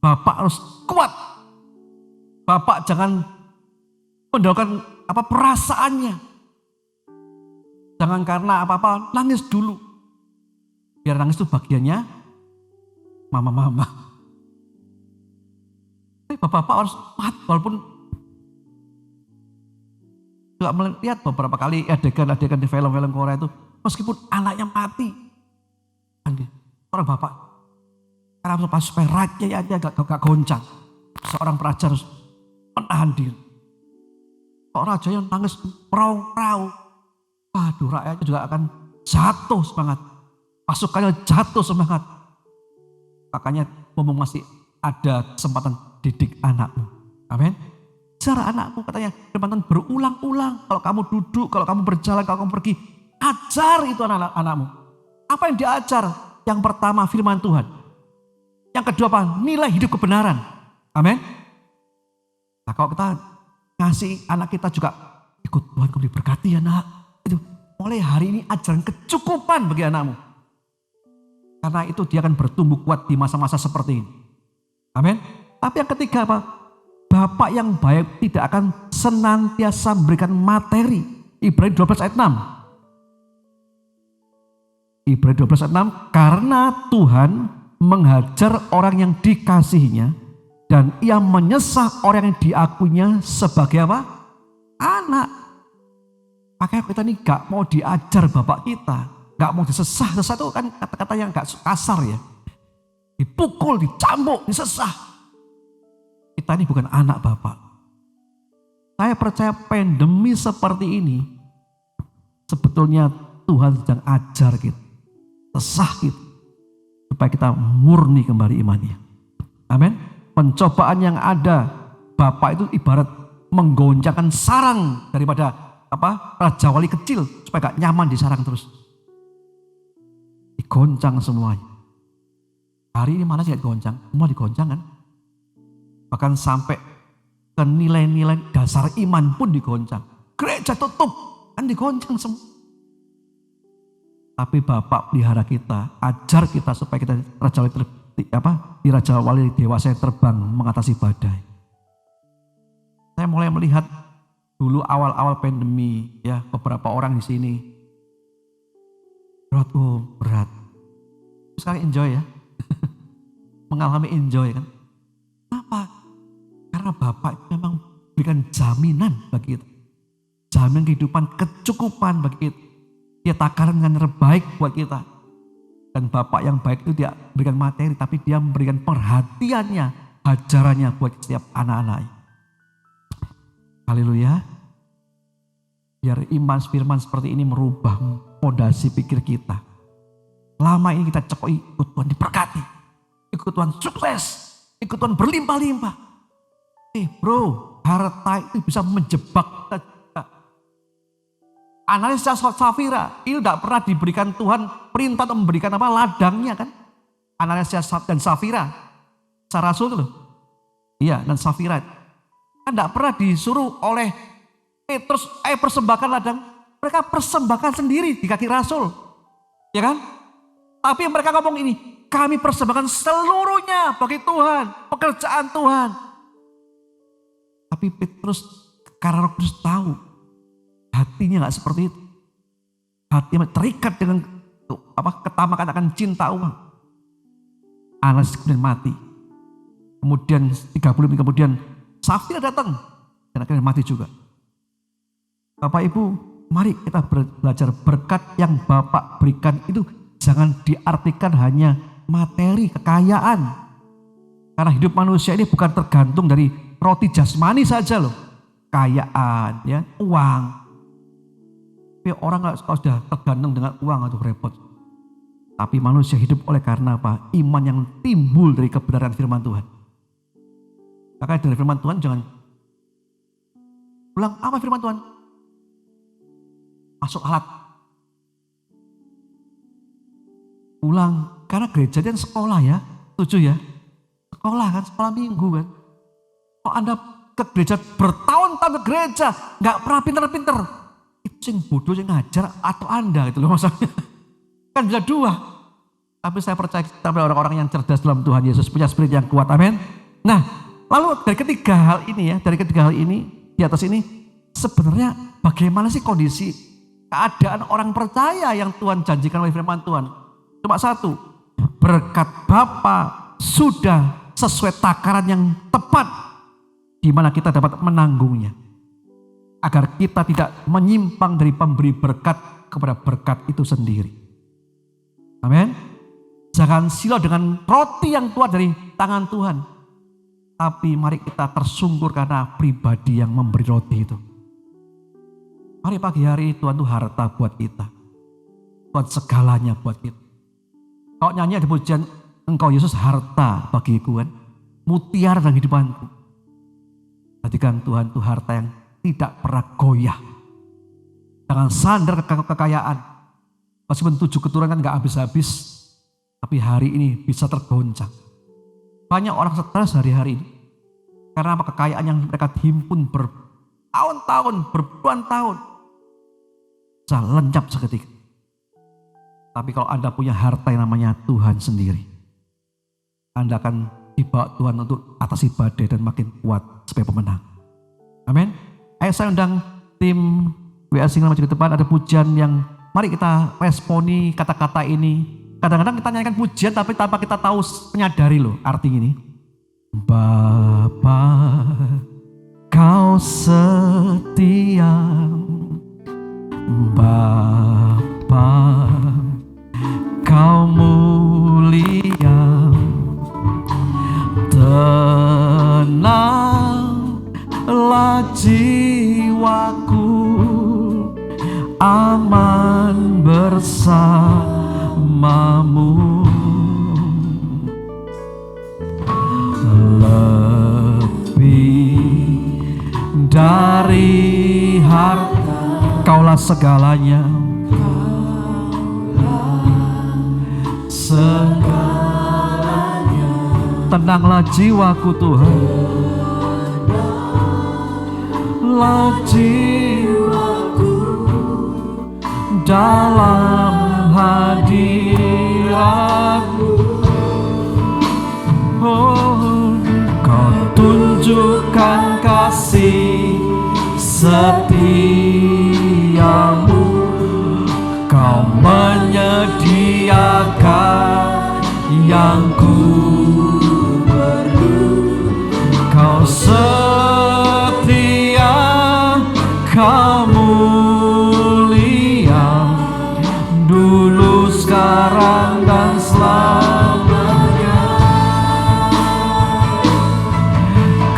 Bapak harus kuat. Bapak jangan mendahulukan perasaannya. Jangan karena apa-apa nangis dulu. Biar nangis itu bagiannya mama-mama. Tapi bapak-bapak harus kuat walaupun juga melihat beberapa kali adegan-adegan di film-film Korea itu meskipun anaknya mati. Orang bapak karena supaya rakyatnya agak goncang. Seorang praja harus menahan diri. Kok raja yang nangis peraung-peraung. Waduh, rakyatnya juga akan jatuh semangat. Pasukannya jatuh semangat. Makanya mumpung masih ada kesempatan didik anakmu. Amin. Ajar anakmu, katanya kesempatan berulang-ulang. Kalau kamu duduk, kalau kamu berjalan, kalau kamu pergi, ajar itu anak-anakmu. Apa yang diajar? Yang pertama firman Tuhan. Yang kedua apa? Nilai hidup kebenaran. Amin. Nah kalau kita ngasih anak kita juga, ikut Tuhan kamu diberkati ya nak. Itu mulai hari ini ajaran kecukupan bagi anakmu. Karena itu dia akan bertumbuh kuat di masa-masa seperti ini. Amin. Tapi yang ketiga apa? Bapak yang baik tidak akan senantiasa memberikan materi. Ibrani 12 ayat 6. Ibrani 12 ayat 6. Karena Tuhan menghajar orang yang dikasihinya dan ia menyesah orang yang diakuinya sebagai apa? Anak. Makanya kita ini gak mau diajar bapak kita. Gak mau disesah. Sesah itu kan kata-kata yang gak kasar ya. Dipukul, dicambuk, disesah. Kita ini bukan anak bapak. Saya percaya pandemi seperti ini sebetulnya Tuhan sedang ajar kita. Sesah kita. Supaya kita murni kembali imannya. Amin. Pencobaan yang ada, bapak itu ibarat menggoncangkan sarang daripada raja wali kecil supaya gak nyaman di sarang terus. Digoncang semuanya. Hari ini mana sih digoncang? Semua digoncang kan? Bahkan sampai ke nilai-nilai dasar iman pun digoncang. Gereja tutup, kan digoncang semua. Tapi Bapak pelihara kita, ajar kita supaya kita di Raja Wali dewasa yang terbang mengatasi badai. Saya mulai melihat dulu awal-awal pandemi ya, beberapa orang di sini berat. Sekali enjoy ya. Mengalami enjoy kan. Kenapa? Karena Bapak itu memang berikan jaminan bagi kita. Jaminan kehidupan, kecukupan bagi kita. Dia takaran dengan terbaik buat kita. Dan Bapak yang baik itu dia berikan materi, tapi dia memberikan perhatiannya, ajarannya buat setiap anak-anaknya. Haleluya. Biar iman firman seperti ini merubah fondasi pikir kita. Lama ini kita cekoi, ikut Tuhan diberkati. Ikut Tuhan sukses. Ikut Tuhan berlimpah-limpah. Bro, harta itu bisa menjebak kita. Analisa Safira, ini tidak pernah diberikan Tuhan perintah untuk memberikan ladangnya kan. Analisa dan Safira, secara rasul itu loh. Iya, dan Safira. Kan tidak pernah disuruh oleh Petrus, persembahkan ladang. Mereka persembahkan sendiri di kaki rasul. Ya kan? Tapi mereka ngomong ini, kami persembahkan seluruhnya bagi Tuhan, pekerjaan Tuhan. Tapi Petrus, karena Roh Kudus tahu, hatinya gak seperti itu. Hatinya terikat dengan ketamakan akan cinta uang. Anas kemudian mati. Kemudian 30 menit kemudian Safira datang dan akhirnya mati juga. Bapak Ibu, mari kita belajar berkat yang Bapak berikan itu jangan diartikan hanya materi, kekayaan. Karena hidup manusia ini bukan tergantung dari roti jasmani saja loh. Kekayaan, ya, uang. Tapi orang kalau sudah tergantung dengan uang atau repot. Tapi manusia hidup oleh karena apa? Iman yang timbul dari kebenaran firman Tuhan. Makanya dari firman Tuhan jangan ulang apa firman Tuhan? Masuk alat. Ulang. Karena gereja kan sekolah ya. Setuju ya? Sekolah kan, sekolah minggu kan. Kalau Anda ke gereja bertahun-tahun ke gereja, nggak pernah pinter-pinter. Itu yang bodoh yang ngajar atau Anda gitu loh maksudnya. Kan bisa dua. Tapi saya percaya kita orang-orang yang cerdas dalam Tuhan Yesus, punya spirit yang kuat, amin. Nah, lalu dari ketiga hal ini, di atas ini, sebenarnya bagaimana sih kondisi keadaan orang percaya yang Tuhan janjikan oleh firman Tuhan? Cuma satu, berkat Bapa sudah sesuai takaran yang tepat, di mana kita dapat menanggungnya. Agar kita tidak menyimpang dari pemberi berkat kepada berkat itu sendiri. Amin. Jangan silau dengan roti yang keluar dari tangan Tuhan. Tapi mari kita tersungkur karena pribadi yang memberi roti itu. Mari pagi hari Tuhan itu harta buat kita. Tuhan segalanya buat kita. Kalau nyanyi ada pujian, Engkau Yesus harta bagiku kan. Mutiara dalam hidupanku. Jadikan Tuhan itu harta yang tidak pernah goyah. Jangan sandar kekayaan. Meskipun 7 keturunan kan gak habis-habis. Tapi hari ini bisa tergoncang. Banyak orang stres hari-hari ini. Karena apa? Kekayaan yang mereka himpun bertahun-tahun, berpuluhan tahun. Bisa lenyap seketika. Tapi kalau Anda punya harta yang namanya Tuhan sendiri. Anda akan dibawa Tuhan untuk atasi badai dan makin kuat sebagai pemenang. Amin. Ayo saya undang tim WA Single Maju ke depan. Ada pujian yang mari kita responi kata-kata ini. Kadang-kadang kita nyanyikan pujian tapi tanpa kita tahu menyadari loh arti ini. Bapa, kau setia. Bapa, kau mulia. Tenanglah jiwaku, aman bersamamu. Lebih dari harta, Kaulah segalanya. Segalanya. Tenanglah jiwaku Tuhan. Tenanglah jiwaku dalam hadiratmu. Oh, Kau tunjukkan kasih setiamu. Kau menyediakan yang ku perlu. Kau setia, Kau mulia, dulu, sekarang, dan selamanya.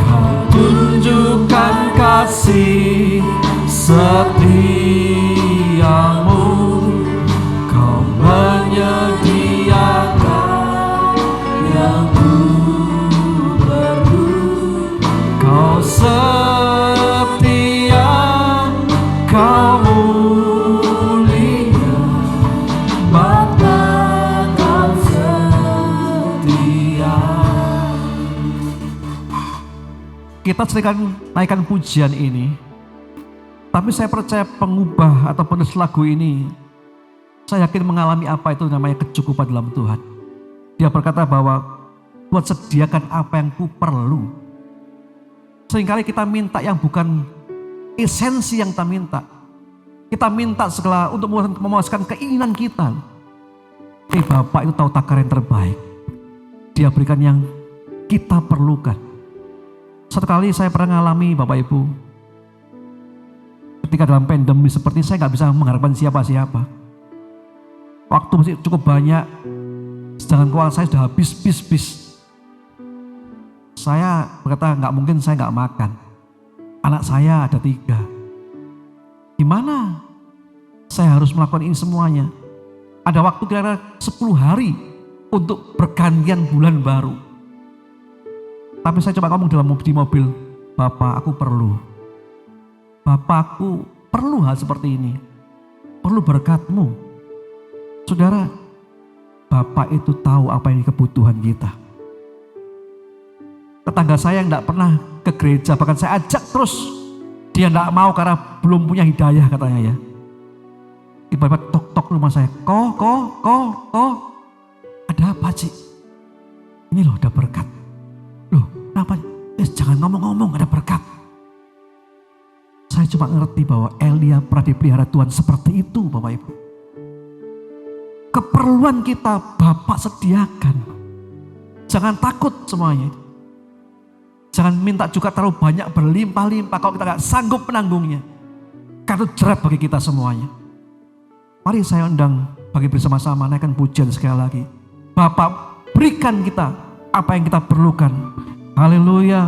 Kau tunjukkan kasih setiamu. Kau menyediakan yang ku perlu. Kau setia, Kau mulia, Bapa, Kau setia. Kita sering naikkan pujian ini, tapi saya percaya pengubah atau penulis lagu ini, saya yakin mengalami apa itu namanya kecukupan dalam Tuhan. Dia berkata bahwa Tuhan sediakan apa yang ku perlu. Seringkali kita minta yang bukan esensi yang kita minta. Kita minta segala untuk memuaskan keinginan kita. Bapak itu tahu takar yang terbaik. Dia berikan yang kita perlukan. Satu kali saya pernah mengalami Bapak Ibu. ketika dalam pandemi seperti saya nggak bisa mengharapkan siapa-siapa. Waktu masih cukup banyak, sedangkan keuangan saya sudah habis. Saya berkata nggak mungkin saya nggak makan. Anak saya ada 3. Gimana? Saya harus melakukan ini semuanya. Ada waktu kira-kira 10 hari untuk pergantian bulan baru. Tapi saya coba ngomong di mobil, Bapak aku perlu. Bapakku perlu hal seperti ini. Perlu berkat-Mu. Saudara, Bapak itu tahu apa yang kebutuhan kita. Tetangga saya yang tidak pernah ke gereja, bahkan saya ajak terus. Dia tidak mau karena belum punya hidayah katanya ya. Tiba-tiba tok-tok rumah saya. Kok. Ada apa Cik? Ini loh ada berkat. Loh kenapa? Jangan ngomong-ngomong ada berkat. Saya cuma ngerti bahwa Elia pernah dipelihara Tuhan seperti itu Bapak Ibu. Keperluan kita Bapak sediakan. Jangan takut semuanya. Jangan minta juga terlalu banyak berlimpah-limpah kalau kita gak sanggup menanggungnya. Karena itu jerat bagi kita semuanya. Mari saya undang bagi bersama-sama naikkan pujian sekali lagi. Bapak berikan kita apa yang kita perlukan. Haleluya.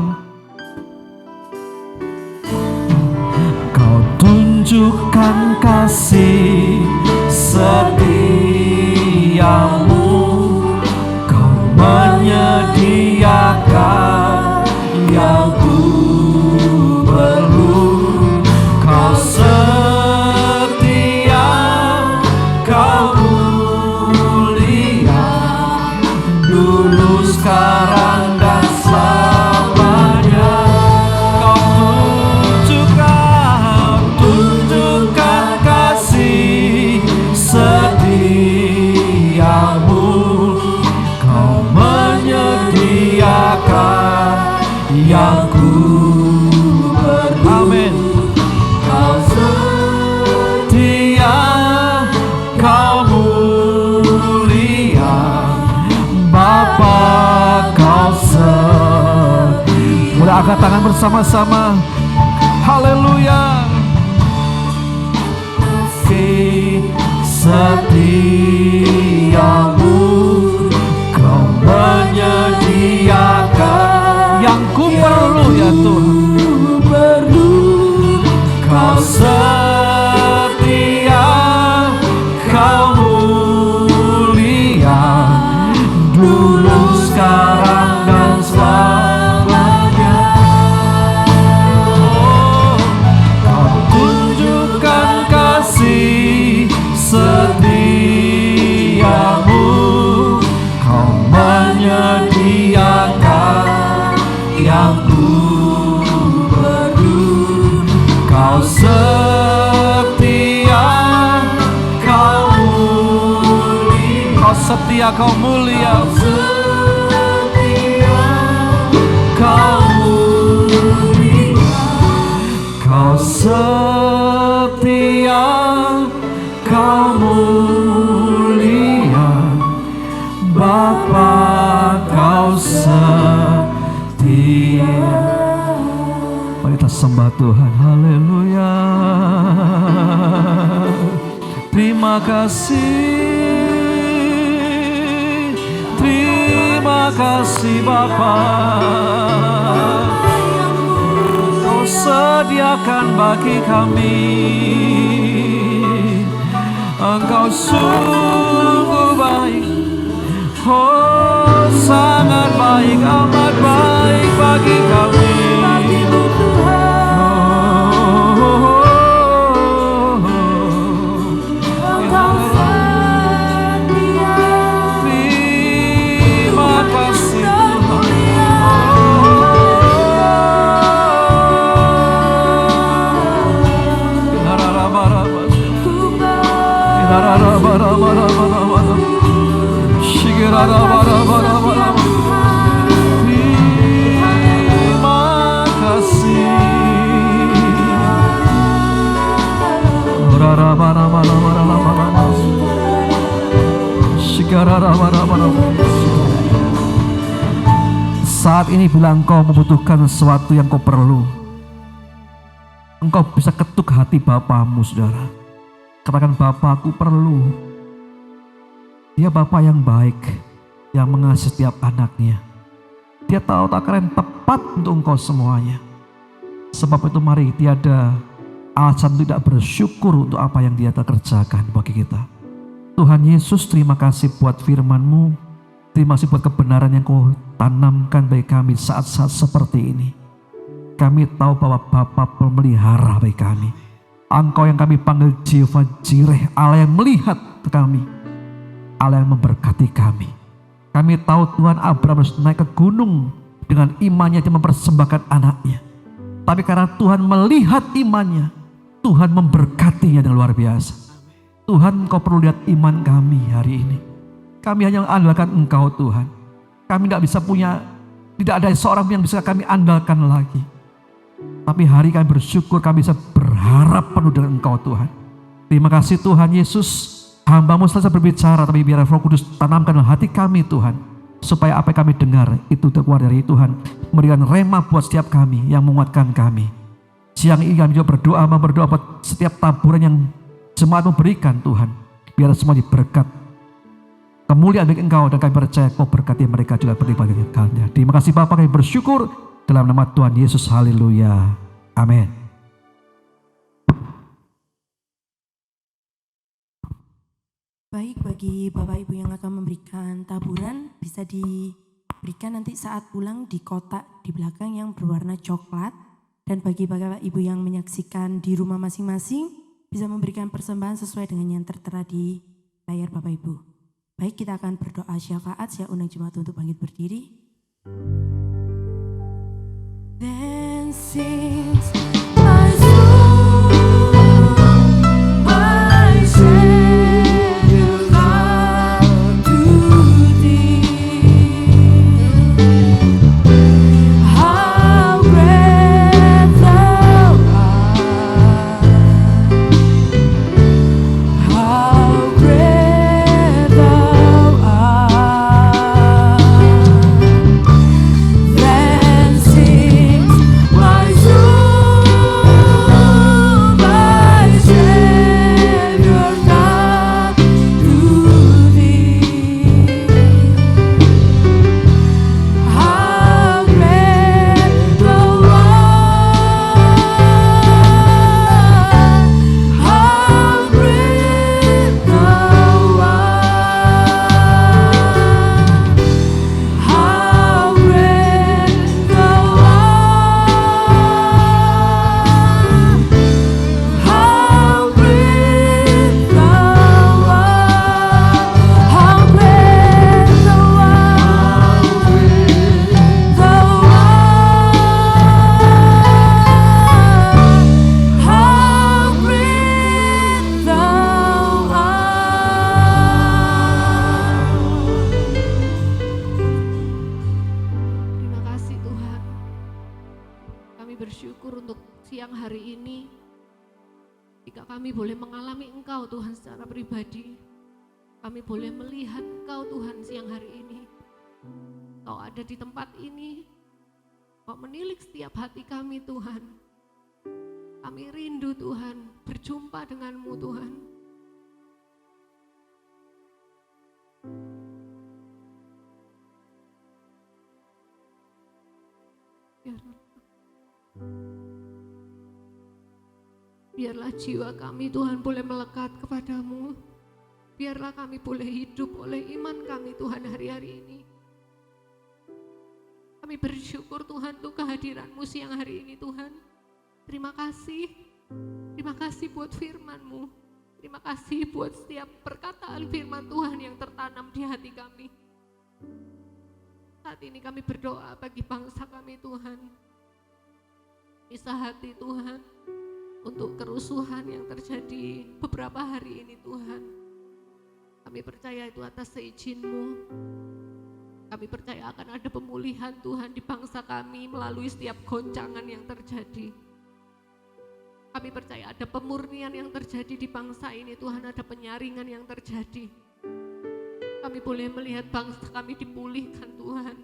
Kau tunjukkan kasih setiamu, Kau menyediakan yang ku perlu. Kau setia, Kau mulia, dulu sekarang dan selamanya. Kau tunjukkan kasih setiamu, Kau menyediakan yang ku perlu. Amin. Kau setia, Kau mulia, Bapa Kau setia. Mulai angkat tangan bersama-sama. Haleluya. Setiamu, Kau menyediakan yang ku perlu ya Tuhan. Kau setia, Kau mulia, dulu sekarang dan selamanya. Kau tunjukkan kasih setiamu, Kau menyediakan yang ku perlu. Kau setia, Kau mulia. Kau setia, Kau mulia. Kau mulia. Kau setia, Kau mulia, Bapa Kau setia. Mari kita sembah Tuhan. Haleluya. Terima kasih Bapa. Kau sediakan bagi kami. Engkau sungguh baik. Oh sangat baik, amat baik bagi kami. Saat ini bila engkau membutuhkan sesuatu yang kau perlu, Engkau bisa ketuk hati Bapamu, saudara. Katakan, Bapakku perlu. Dia Bapa yang baik, yang mengasihi setiap anaknya. Dia tahu takaran tepat untuk engkau semuanya. Sebab itu mari tiada alasan tidak bersyukur untuk apa yang dia telah kerjakan bagi kita. Tuhan Yesus, terima kasih buat firman-Mu. Terima kasih buat kebenaran yang Kau tanamkan bagi kami saat-saat seperti ini. Kami tahu bahwa Bapa pemelihara bagi kami. Engkau yang kami panggil Jehovah Jireh, Allah yang melihat kami, Allah yang memberkati kami. Kami tahu Tuhan, Abraham harus naik ke gunung dengan imannya, dia mempersembahkan anaknya. Tapi karena Tuhan melihat imannya, Tuhan memberkatinya dengan luar biasa. Tuhan, Engkau perlu lihat iman kami hari ini. Kami hanya mengandalkan Engkau, Tuhan. Kami tidak ada seorang yang bisa kami andalkan lagi. Tapi hari kami bersyukur, kami bisa berharap penuh dengan Engkau, Tuhan. Terima kasih Tuhan Yesus. Hamba-Mu selesai berbicara, tapi biar Roh Kudus tanamkan dalam hati kami, Tuhan. Supaya apa yang kami dengar itu keluar dari Tuhan. Memberikan rema buat setiap kami yang menguatkan kami. Siang ini kami juga berdoa buat setiap taburan yang jemaat-Mu berikan, Tuhan. Biar semua diberkat. Kemuliaan bagi Engkau, dan kami percaya Kau berkati mereka juga berlipat-lipatnya. Terima kasih Bapa, kami bersyukur dalam nama Tuhan Yesus. Haleluya. Amin. Baik, bagi Bapak Ibu yang akan memberikan taburan, bisa diberikan nanti saat pulang di kotak di belakang yang berwarna coklat. Dan bagi Bapak Ibu yang menyaksikan di rumah masing-masing, bisa memberikan persembahan sesuai dengan yang tertera di layar Bapak Ibu. Baik, kita akan berdoa syafaat. Saya undang jemaat untuk bangkit berdiri. Then sings my soul, my Savior God, to Thee. How great Thou art! How great Thou art! Then sings my soul, my Savior God, to Thee. How great Thou art! How great Thou art! How great Thou art! How great Thou art! How great Thou art! Thou art! How great Thou art! Terima kasih Tuhan. Kami bersyukur untuk siang hari ini. Jika kami boleh mengalami Engkau Tuhan secara pribadi. Kami boleh melihat Engkau Tuhan siang hari ini. Kau ada di tempat ini. Kau menilik setiap hati kami Tuhan. Kami rindu Tuhan berjumpa denganmu Tuhan. Biarlah jiwa kami Tuhan boleh melekat kepadamu. Biarlah kami boleh hidup oleh iman kami Tuhan hari-hari ini. Kami bersyukur Tuhan untuk kehadiran-Mu siang hari ini Tuhan. Terima kasih. Terima kasih buat firman-Mu. Terima kasih buat setiap perkataan firman Tuhan yang tertanam di hati kami. Saat ini kami berdoa bagi bangsa kami Tuhan. Bisa hati Tuhan untuk kerusuhan yang terjadi beberapa hari ini Tuhan. Kami percaya itu atas seizin-Mu. Kami percaya akan ada pemulihan Tuhan di bangsa kami melalui setiap goncangan yang terjadi. Kami percaya ada pemurnian yang terjadi di bangsa ini Tuhan, ada penyaringan yang terjadi. Kami boleh melihat bangsa kami dipulihkan Tuhan.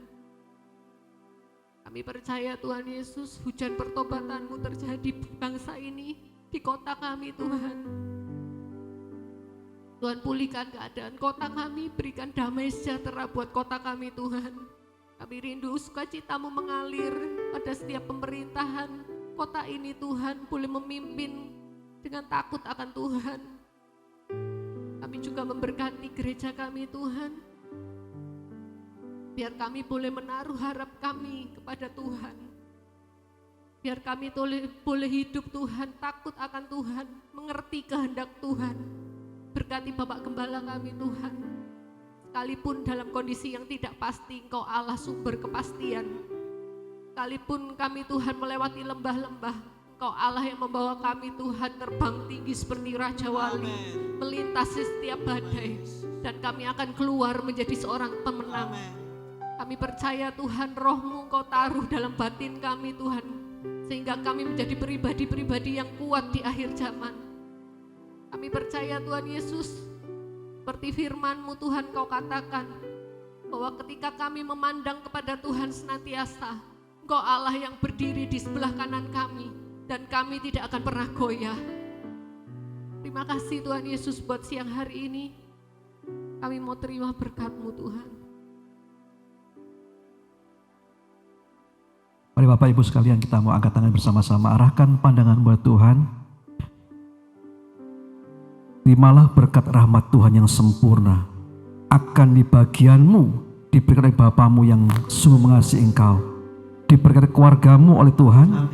Kami percaya Tuhan Yesus, hujan pertobatan-Mu terjadi di bangsa ini, di kota kami Tuhan. Tuhan, pulihkan keadaan kota kami, berikan damai sejahtera buat kota kami Tuhan. Kami rindu sukacita-Mu mengalir pada setiap pemerintahan kota ini Tuhan, boleh memimpin dengan takut akan Tuhan. Kami juga memberkati gereja kami Tuhan, biar kami boleh menaruh harap kami kepada Tuhan. Biar kami boleh hidup Tuhan, takut akan Tuhan, mengerti kehendak Tuhan. Berkati Bapak Gembala kami Tuhan, sekalipun dalam kondisi yang tidak pasti, Engkau Allah sumber kepastian. Sekalipun kami Tuhan melewati lembah-lembah, Engkau Allah yang membawa kami Tuhan terbang tinggi seperti Raja Wali, melintasi setiap badai, dan kami akan keluar menjadi seorang pemenang. Kami percaya Tuhan, Roh-Mu Engkau taruh dalam batin kami Tuhan, sehingga kami menjadi pribadi-pribadi yang kuat di akhir zaman. Kami percaya Tuhan Yesus, seperti firman-Mu Tuhan Kau katakan, bahwa ketika kami memandang kepada Tuhan senantiasa, Engkau Allah yang berdiri di sebelah kanan kami, dan kami tidak akan pernah goyah. Terima kasih Tuhan Yesus buat siang hari ini. Kami mau terima berkat-Mu Tuhan. Mari Bapak Ibu sekalian, kita mau angkat tangan bersama-sama, arahkan pandangan buat Tuhan. Terimalah berkat rahmat Tuhan yang sempurna akan di bagianmu, diberikan oleh Bapamu yang sungguh mengasihi engkau, diberkati keluargamu oleh Tuhan.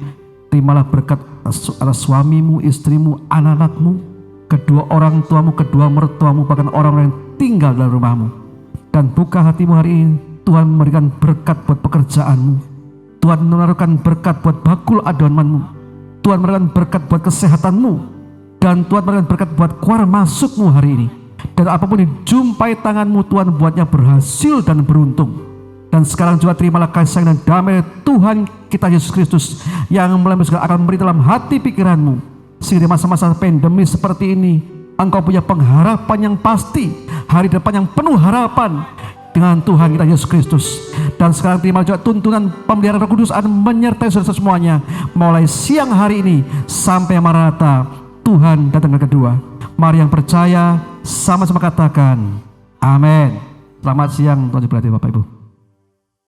Terimalah berkat atas suamimu, istrimu, anak-anakmu, kedua orang tuamu, kedua mertuamu, bahkan orang-orang yang tinggal dalam rumahmu. Dan buka hatimu hari ini, Tuhan memberikan berkat buat pekerjaanmu, Tuhan menaruhkan berkat buat bakul adomanmu, Tuhan memberikan berkat buat kesehatanmu, dan Tuhan memberikan berkat buat keluar masukmu hari ini. Dan apapun dijumpai tanganmu, Tuhan buatnya berhasil dan beruntung. Dan sekarang juga terimalah kasih dan damai Tuhan kita Yesus Kristus yang melembutkan akan memberi dalam hati pikiranmu, sehingga di masa-masa pandemi seperti ini engkau punya pengharapan yang pasti, hari depan yang penuh harapan dengan Tuhan kita Yesus Kristus. Dan sekarang terima juga tuntunan pemeliharaan Roh Kudus akan menyertai saudara semuanya mulai siang hari ini sampai Maranatha Tuhan datang kedua. Mari yang percaya sama-sama katakan amin. Selamat siang Tuhan diberkati Bapak Ibu.